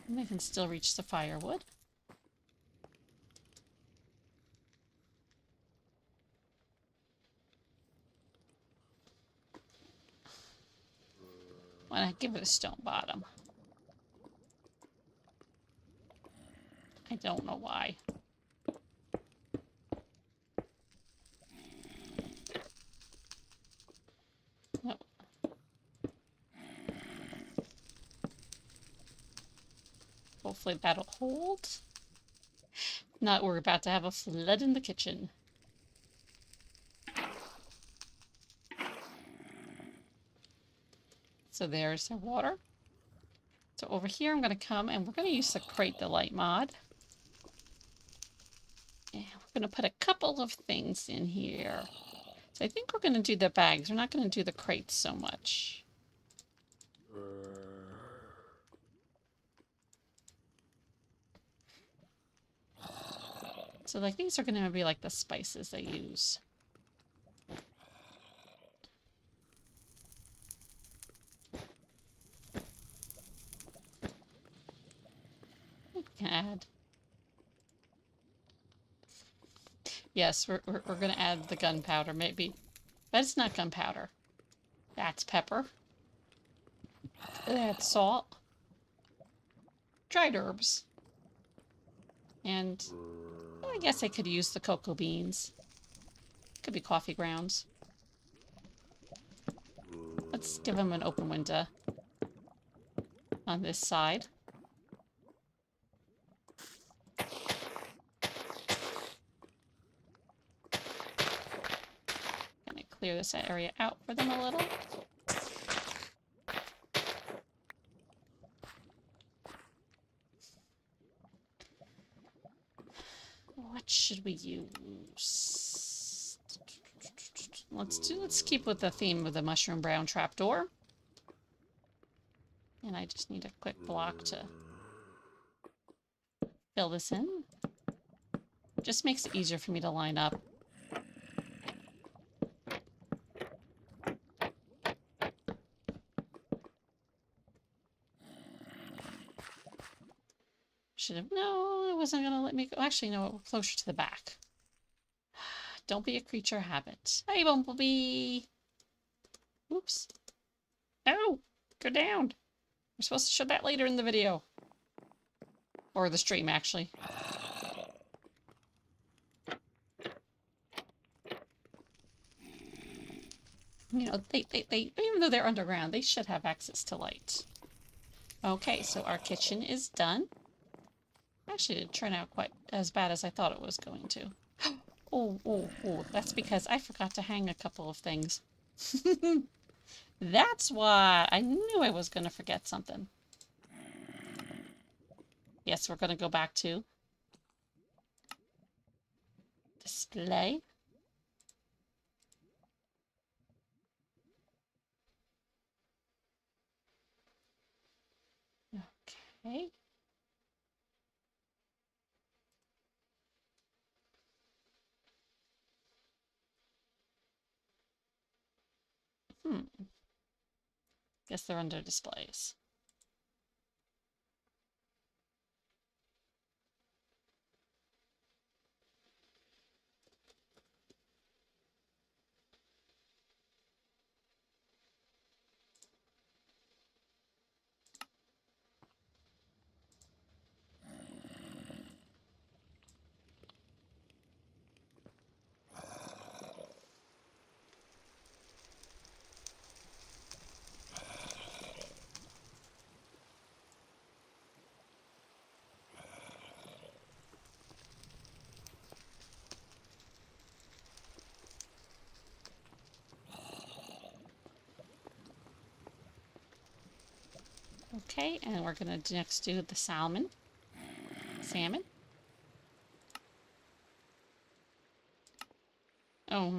And they can still reach the firewood. Why not give it a stone bottom? I don't know why. No. Hopefully that'll hold. Not we're about to have a flood in the kitchen. So there's the water. So over here I'm going to come and we're going to use the Crate Delight mod. And we're going to put a couple of things in here. So I think we're going to do the bags. We're not going to do the crates so much. So like these are going to be like the spices they use. We can add. Yes, we're going to add the gunpowder maybe. But it's not gunpowder. That's pepper. That's salt. Dried herbs. And I guess I could use the cocoa beans. Could be coffee grounds. Let's give them an open window on this side. Gonna clear this area out for them a little. What should we use? Let's keep with the theme of the mushroom brown trapdoor. And I just need a quick block to fill this in. Just makes it easier for me to line up. Should have, no, it wasn't gonna let me go. Actually, no, we're closer to the back. Don't be a creature of habit. Hey, Bumblebee! Oops. Oh, go down. We're supposed to show that later in the video. Or the stream, actually. You know, they even though they're underground, they should have access to light. Okay, so our kitchen is done. Actually, it didn't turn out quite as bad as I thought it was going to. Oh, that's because I forgot to hang a couple of things. That's why I knew I was going to forget something. Yes, we're going to go back to display. Okay. Guess they're under displays. Okay, and we're going to next do the salmon. Salmon. Oh.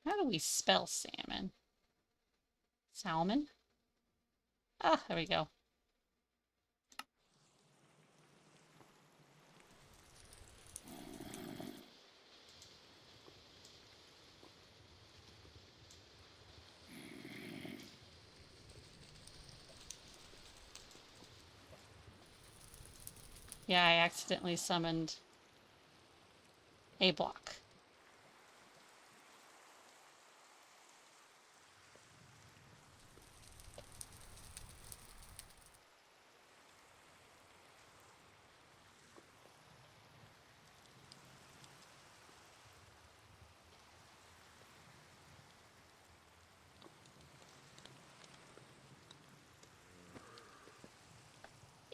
How do we spell salmon? Salmon? Ah, there we go. Yeah, I accidentally summoned a block.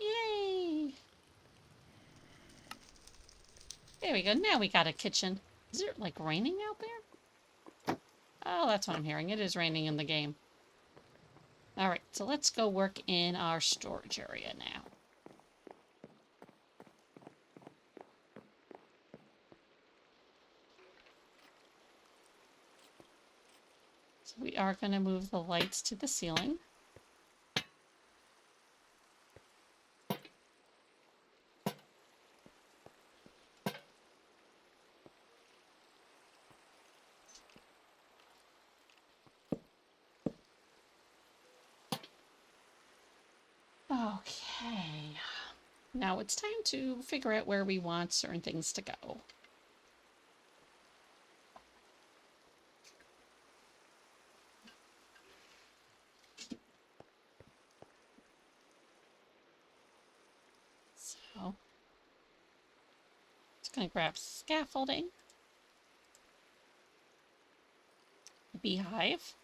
Yay! There we go. Now we got a kitchen. Is it like raining out there? Oh, that's what I'm hearing. It is raining in the game. All right, so let's go work in our storage area now. So we are going to move the lights to the ceiling. Okay. Now it's time to figure out where we want certain things to go. So, just going to grab scaffolding, a beehive,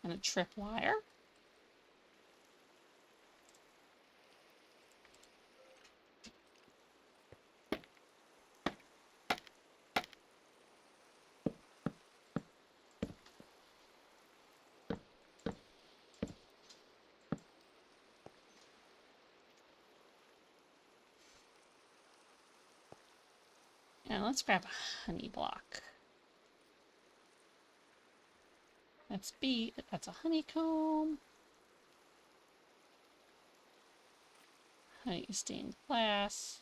and a tripwire. And let's grab a honey block. That's bee, that's a honeycomb. Honey stained glass.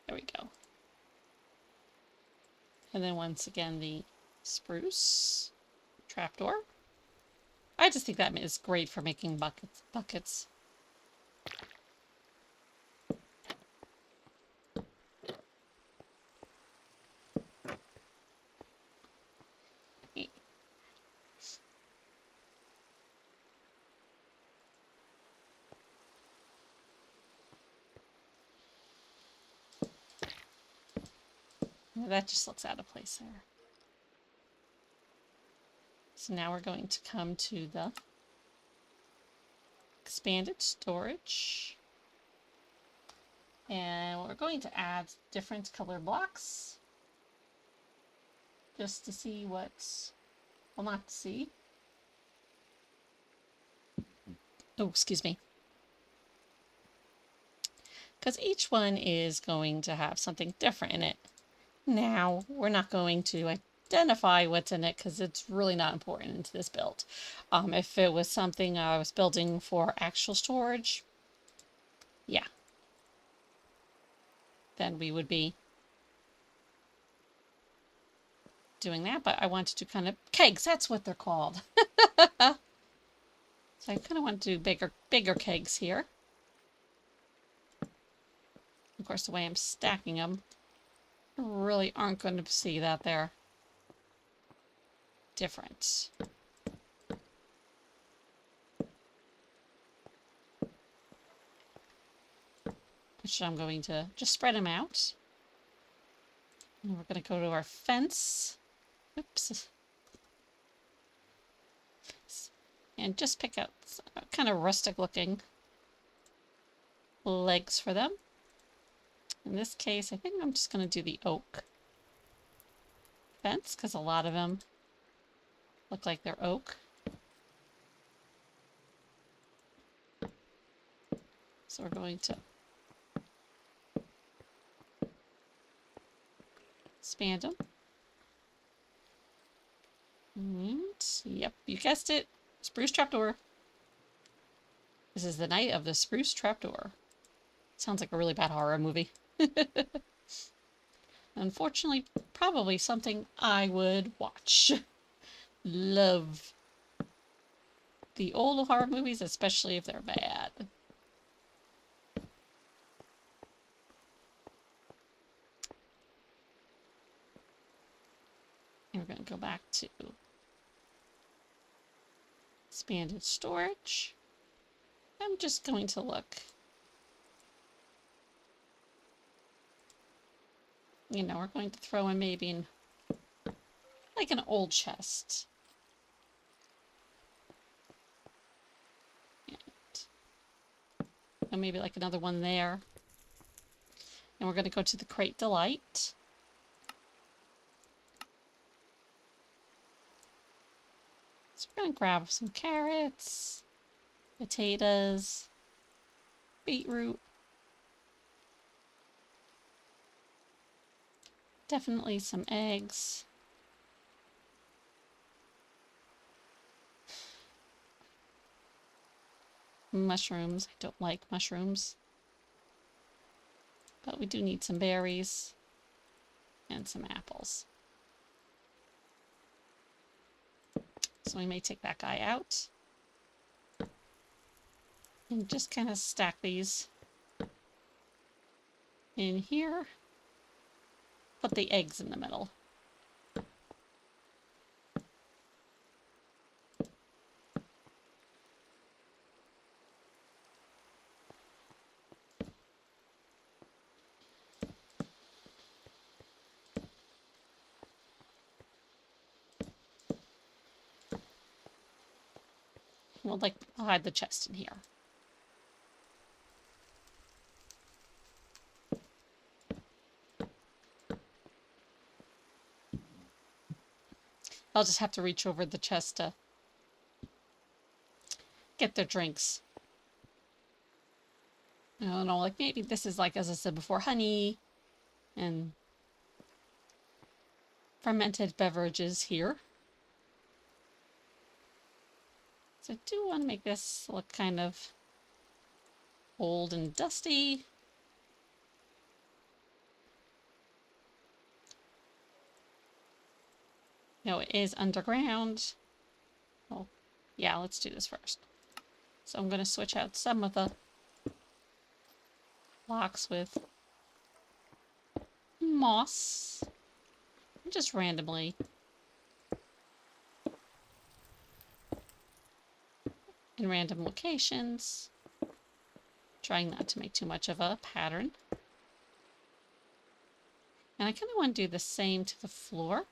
There we go. And then once again, the spruce trapdoor. I just think that is great for making buckets. That just looks out of place there. So now we're going to come to the expanded storage. And we're going to add different color blocks just to see what's, well, not to see. Oh, excuse me. Because each one is going to have something different in it. Now, we're not going to identify what's in it because it's really not important to this build. If it was something I was building for actual storage, yeah, then we would be doing that. But I wanted to kind of, kegs, that's what they're called. So I kind of want to do bigger kegs here. Of course, the way I'm stacking them, you really aren't going to see that they're different. Which I'm going to just spread them out. And we're going to go to our fence. Oops. And just pick out kind of rustic looking legs for them. In this case, I think I'm just going to do the oak fence because a lot of them look like they're oak. So we're going to expand them. And yep, you guessed it. Spruce trapdoor. This is the night of the spruce trapdoor. Sounds like a really bad horror movie. Unfortunately, probably something I would watch. Love the old horror movies, especially if they're bad. And we're going to go back to expanded storage. I'm just going to look. You know, we're going to throw in maybe in like an old chest. And maybe like another one there. And we're going to go to the Crate Delight. So we're going to grab some carrots, potatoes, beetroot. Definitely some eggs. Mushrooms. I don't like mushrooms. But we do need some berries and some apples. So we may take that guy out. And just kind of stack these in here. Put the eggs in the middle. We'll hide the chest in here. I'll just have to reach over the chest to get their drinks. I don't know, like maybe this is like, as I said before, honey and fermented beverages here. So I do want to make this look kind of old and dusty. No, it is underground. Oh, yeah, let's do this first. So I'm going to switch out some of the blocks with moss. Just randomly. In random locations. Trying not to make too much of a pattern. And I kind of want to do the same to the floor.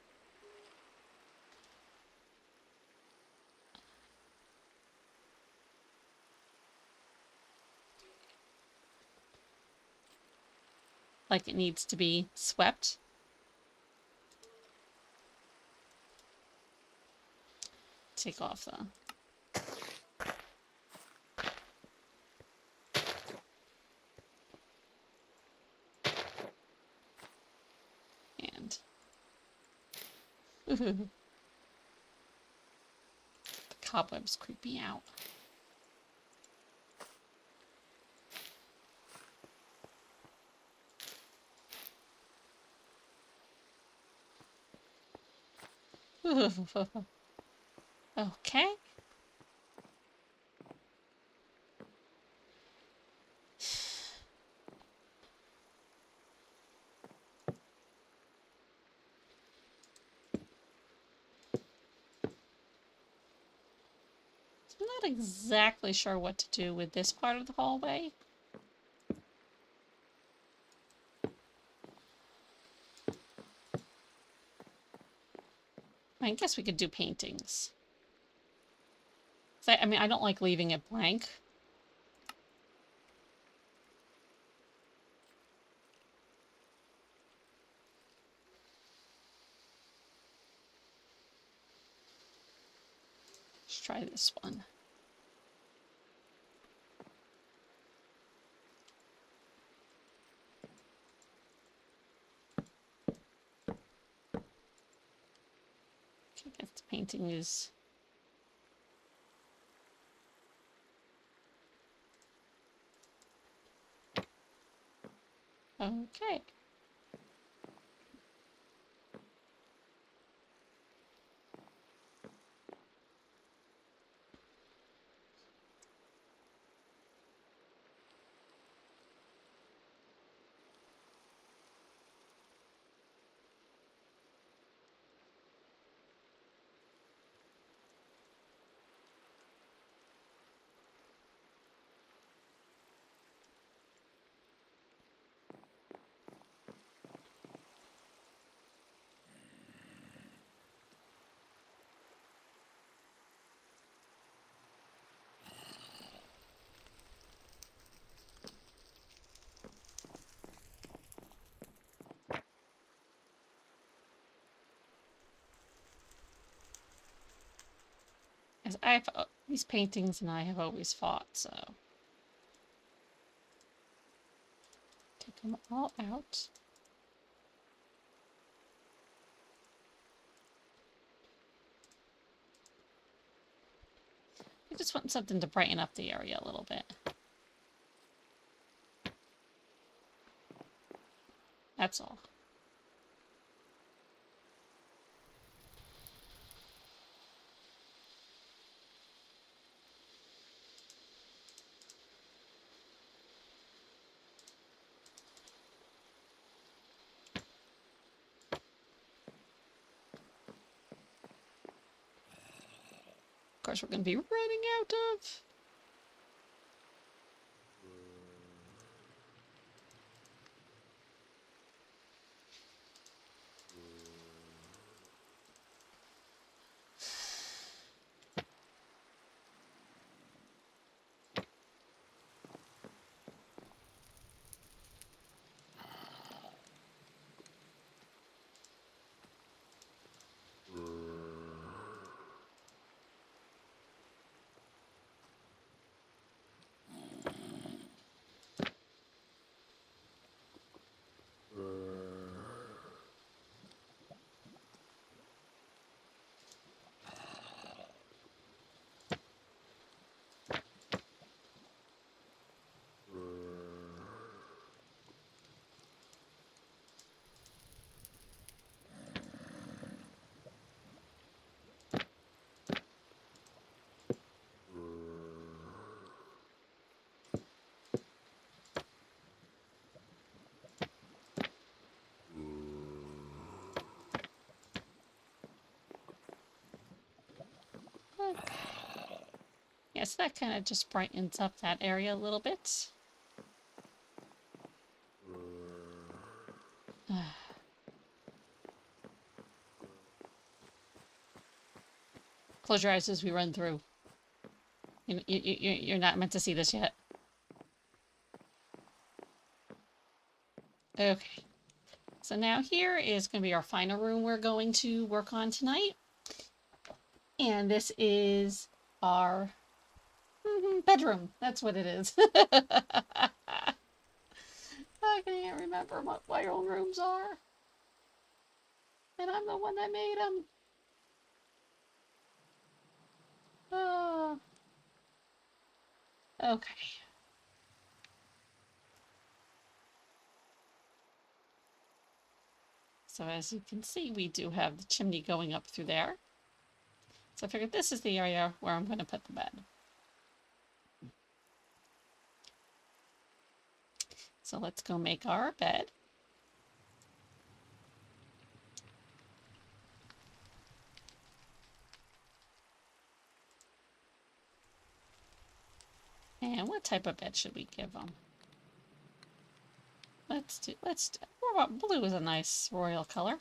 Like it needs to be swept. Take off the... And... Ooh, the cobwebs creep me out. Okay. I'm not exactly sure what to do with this part of the hallway. I guess we could do paintings. I mean, I don't like leaving it blank. Let's try this one. I guess the painting is... Okay. As I've these paintings and I have always fought, so take them all out. I just want something to brighten up the area a little bit. That's all. Of course, we're going to be running out of... Yeah, so that kind of just brightens up that area a little bit. Close your eyes as we run through. You're not meant to see this yet. Okay. So now here is going to be our final room we're going to work on tonight. And this is our bedroom. That's what it is. I can't remember what my own rooms are. And I'm the one that made them. Okay. So as you can see, we do have the chimney going up through there. So I figured this is the area where I'm going to put the bed. So let's go make our bed. And what type of bed should we give them? Blue is a nice royal color.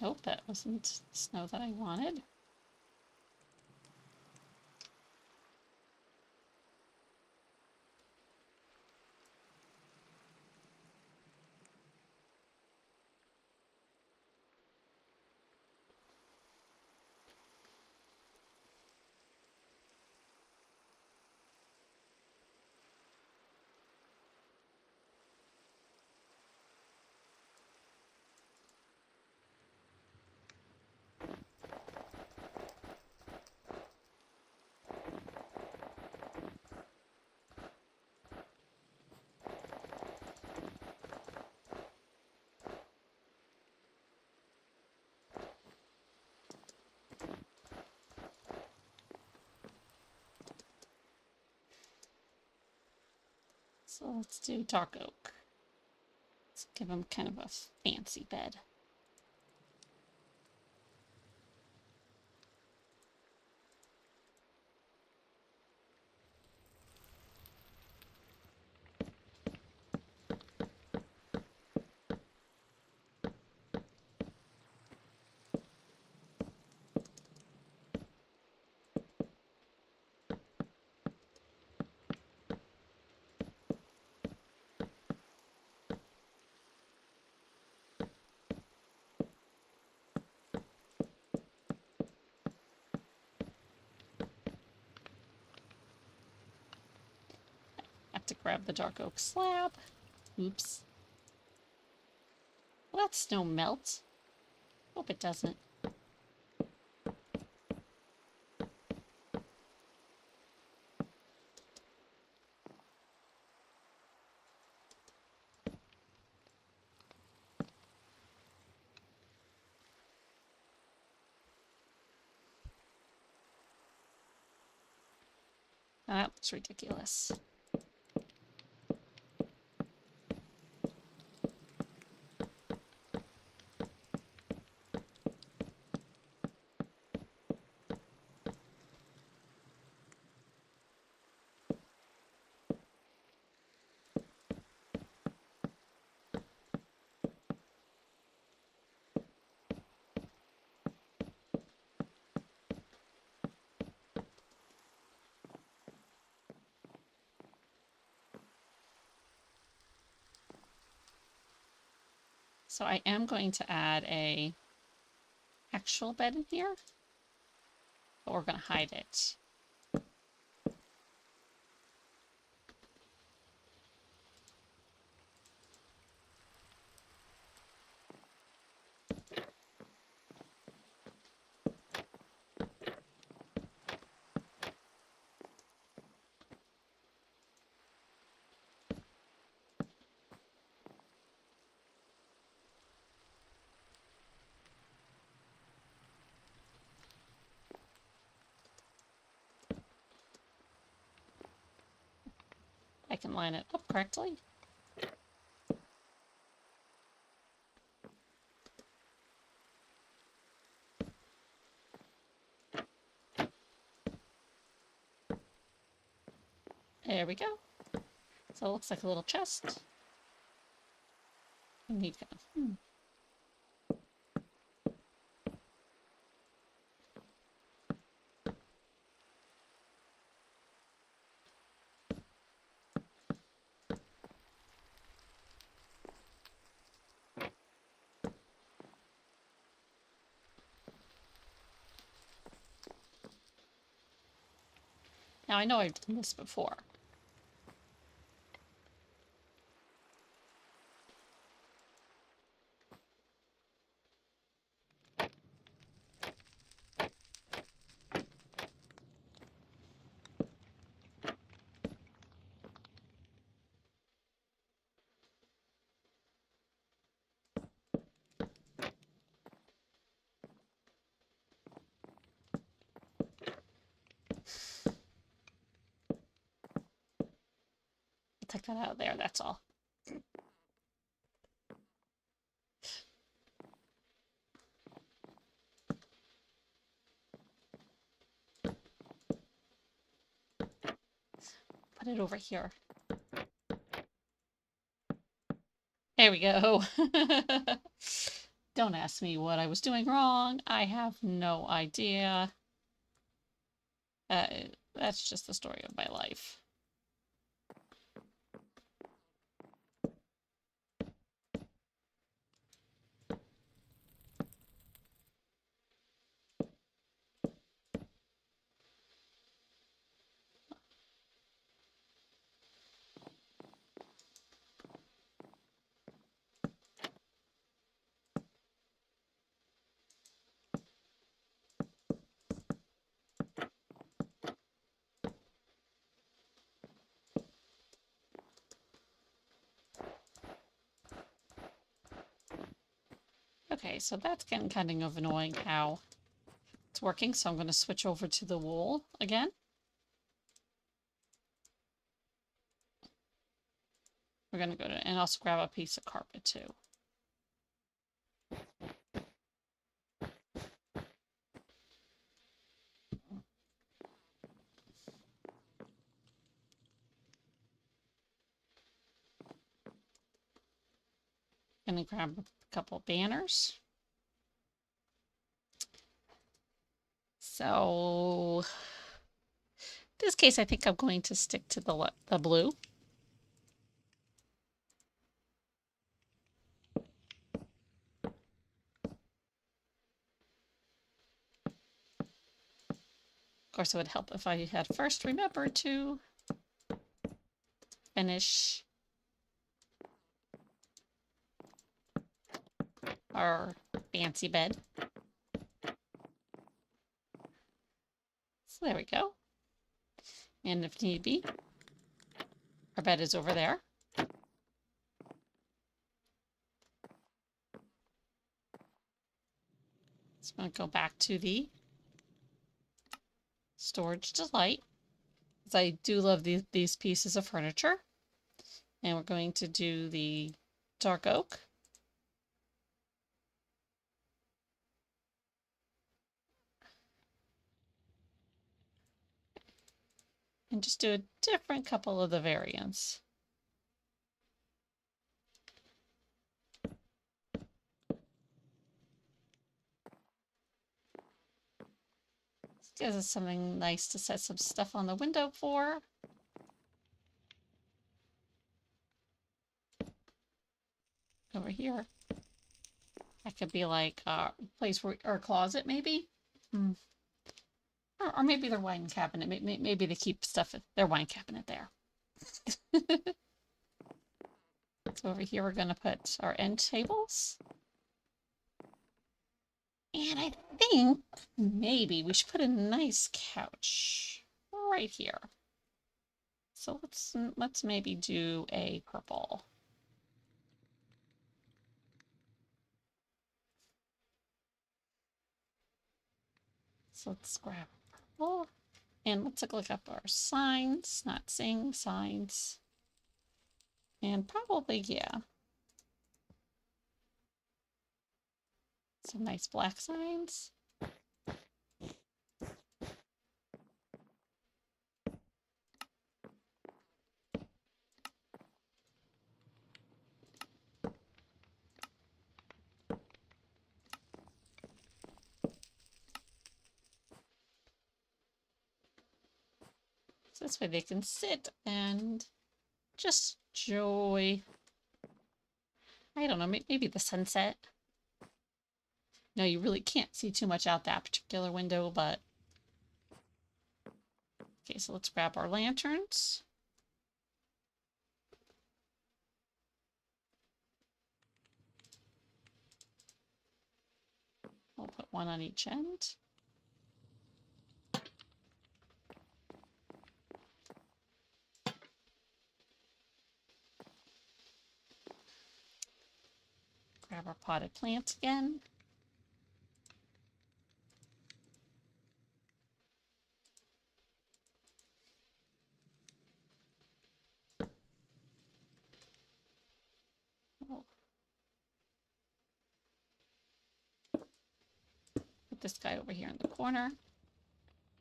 Nope, that wasn't snow that I wanted. So let's do dark oak. Let's give them kind of a fancy bed. Have to grab the dark oak slab. Oops. Will that snow melt? Hope it doesn't. That looks ridiculous. So I am going to add a actual bed in here, but we're going to hide it. I can line it up correctly. There we go. So it looks like a little chest. And you go. Now I know I've done this before. I'll take that out of there, that's all. Put it over here. There we go. Don't ask me what I was doing wrong. I have no idea. That's just the story of my life. Okay, so that's getting kind of annoying how it's working, so I'm going to switch over to the wool again. We're going to go to, and also grab a piece of carpet too. Gonna grab a couple banners. So, in this case, I think I'm going to stick to the blue. Of course, it would help if I had first remembered to finish our fancy bed. So there we go. And if need be, our bed is over there. So I'm going to go back to the Storage Delight, because I do love these pieces of furniture. And we're going to do the dark oak. And just do a different couple of the variants. This gives us something nice to set some stuff on the window for. Over here. That could be like a place where, or a closet maybe. Or maybe their wine cabinet. Maybe they keep stuff in their wine cabinet there. So over here, we're going to put our end tables. And I think maybe we should put a nice couch right here. So let's maybe do a purple. So let's grab purple. And let's look up our signs, not sing, signs. And probably, yeah, some nice black signs. So this way they can sit and just enjoy, I don't know, maybe the sunset. No, you really can't see too much out that particular window, but... Okay, so let's grab our lanterns. We'll put one on each end. Grab our potted plants again. Oh. Put this guy over here in the corner.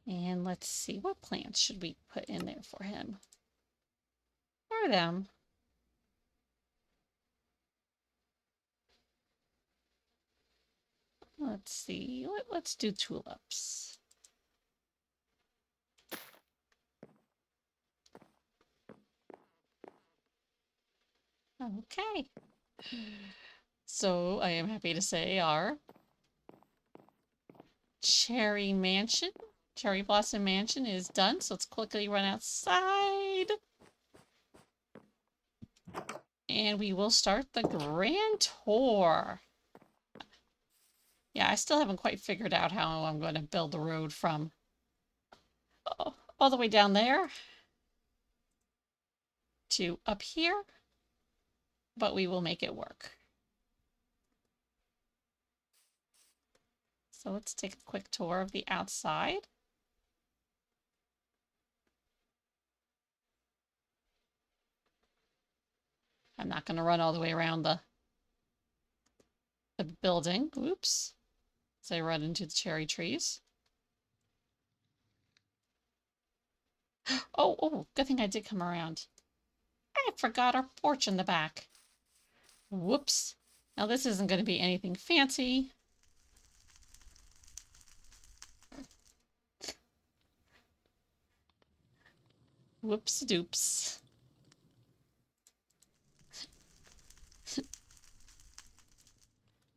And let's see, what plants should we put in there for him? Or them? Let's see, let's do tulips. Okay. So I am happy to say our cherry blossom mansion is done. So let's quickly run outside. And we will start the grand tour. Yeah, I still haven't quite figured out how I'm going to build the road from all the way down there to up here, but we will make it work. So let's take a quick tour of the outside. I'm not going to run all the way around the building. Oops. As I run into the cherry trees. Oh, good thing I did come around. I forgot our porch in the back. Whoops. Now this isn't going to be anything fancy. Whoops doops.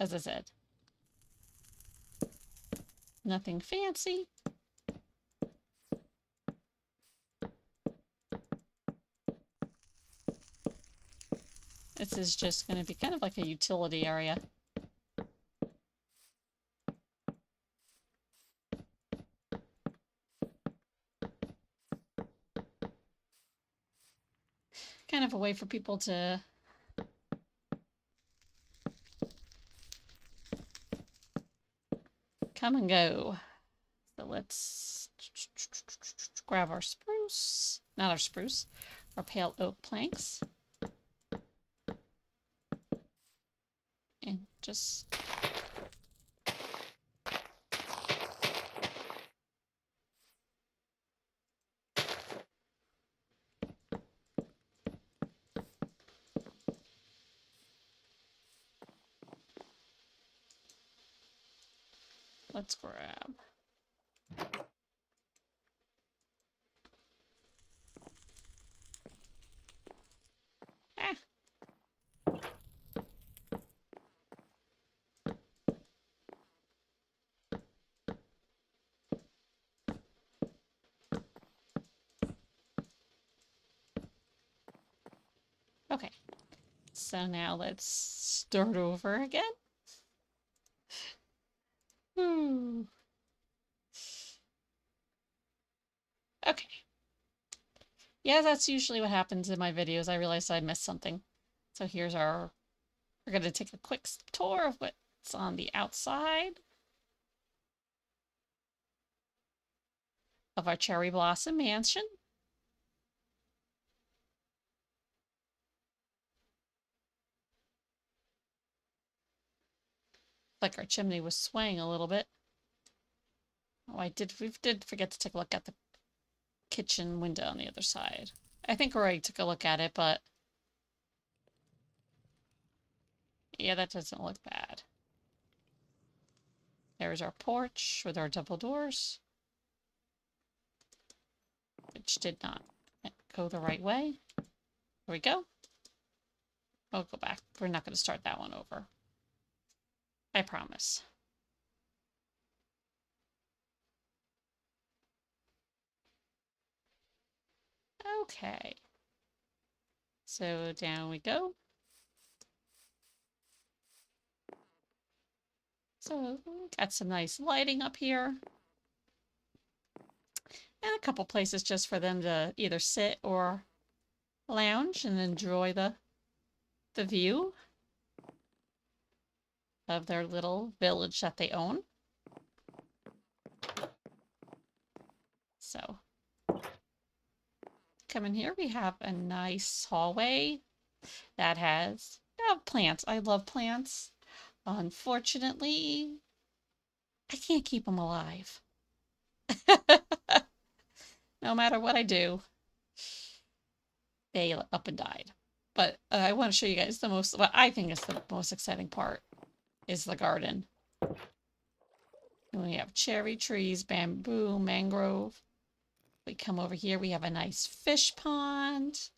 As I said, nothing fancy. This is just going to be kind of like a utility area. Kind of a way for people to come and go. So let's grab our spruce, not our spruce, our pale oak planks. And just let's grab okay. So now let's start over again. Okay. Yeah, that's usually what happens in my videos. I realized I missed something. So here's we're going to take a quick tour of what's on the outside of our cherry blossom mansion. Like our chimney was swaying a little bit. Oh, we did forget to take a look at the kitchen window on the other side. I think we already took a look at it, but yeah, that doesn't look bad. There's our porch with our double doors. which did not go the right way. Here we go. We'll go back. We're not going to start that one over. I promise. Okay. So down we go. So got some nice lighting up here. And a couple places just for them to either sit or lounge and enjoy the view of their little village that they own. So come in here, we have a nice hallway that has plants. I love plants. Unfortunately, I can't keep them alive. No matter what I do, they up and died. But I want to show you guys what I think is the most exciting part is the garden. And we have cherry trees, bamboo, mangrove. We come over here, we have a nice fish pond.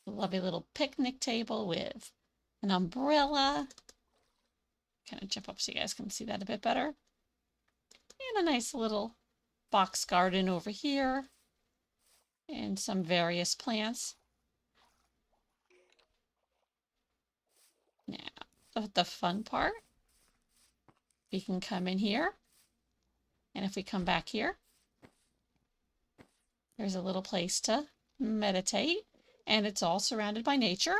A lovely little picnic table with an umbrella. Kind of jump up so you guys can see that a bit better. And a nice little box garden over here. And some various plants. Now, the fun part, we can come in here. And if we come back here, there's a little place to meditate. And it's all surrounded by nature.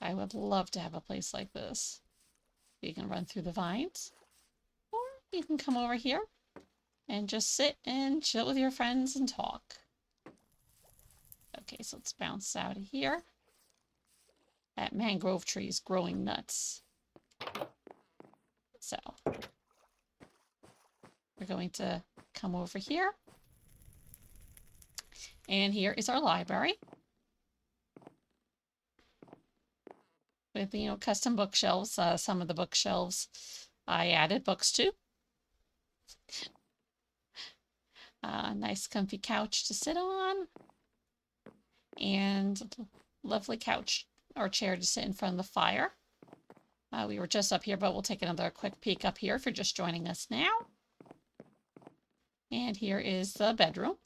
I would love to have a place like this. You can run through the vines. Or you can come over here and just sit and chill with your friends and talk. Okay, so let's bounce out of here. That mangrove tree is growing nuts. So we're going to come over here. And here is our library. With, custom bookshelves. Some of the bookshelves I added books to. Nice comfy couch to sit on. And lovely couch or chair to sit in front of the fire. We were just up here, but we'll take another quick peek up here if you're just joining us now. And here is the bedroom.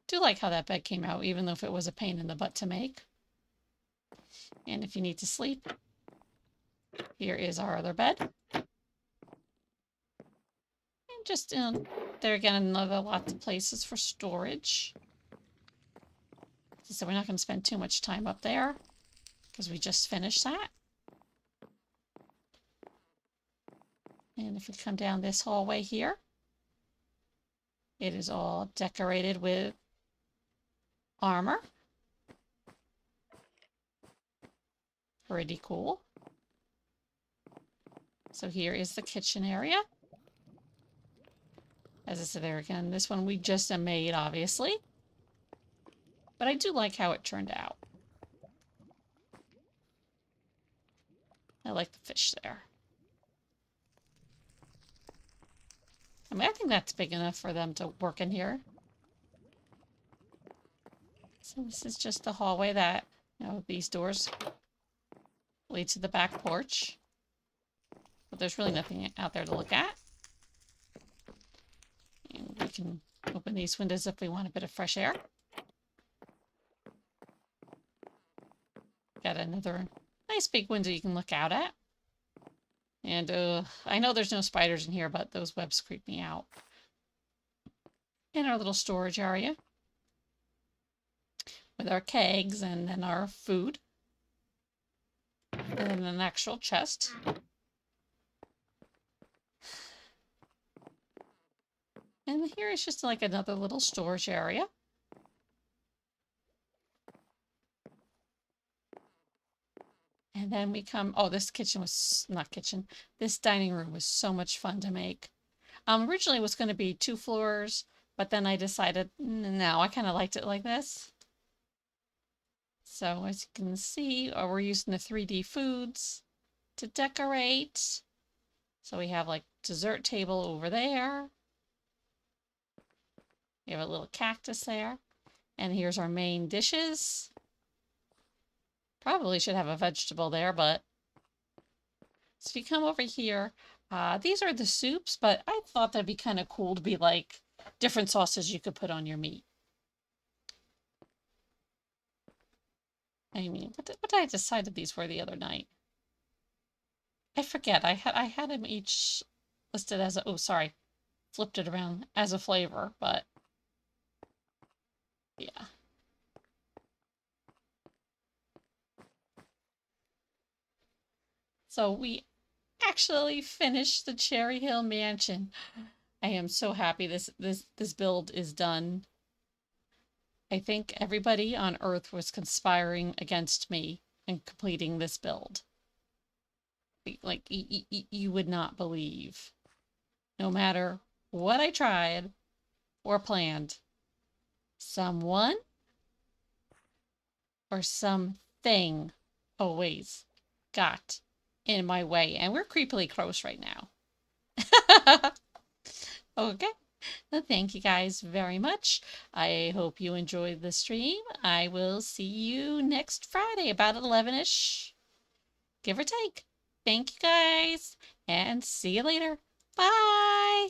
Do like how that bed came out, even though if it was a pain in the butt to make. And if you need to sleep, here is our other bed. And just there again, another lots of places for storage. So we're not going to spend too much time up there because we just finished that. And if we come down this hallway here, it is all decorated with armor. Pretty cool. So here is the kitchen area. As I said there again, this one we just made, obviously. But I do like how it turned out. I like the fish there. I mean, I think that's big enough for them to work in here. So this is just the hallway that, these doors lead to the back porch. But there's really nothing out there to look at. And we can open these windows if we want a bit of fresh air. Got another nice big window you can look out at. And I know there's no spiders in here, but those webs creep me out. And our little storage area with our kegs and then our food. And then an actual chest. And here is just like another little storage area. And then we come, this kitchen was, not kitchen, this dining room was so much fun to make. Originally it was going to be 2 floors, but then I decided, no, I kind of liked it like this. So as you can see, we're using the 3D foods to decorate. So we have like dessert table over there. We have a little cactus there. And here's our main dishes. Probably should have a vegetable there, but so if you come over here, these are the soups, but I thought that'd be kind of cool to be like different sauces you could put on your meat. I mean, what did I decide these were the other night? I forget. I had them each listed as a, oh sorry, flipped it around as a flavor, but yeah. So we actually finished the Cherry Hill Mansion. I am so happy this build is done. I think everybody on Earth was conspiring against me in completing this build. Like you would not believe. No matter what I tried or planned, someone or something always got in my way, and we're creepily close right now. Okay. Well, thank you guys very much. I hope you enjoyed the stream. I will see you next Friday about 11ish, give or take. Thank you guys, and see you later. Bye.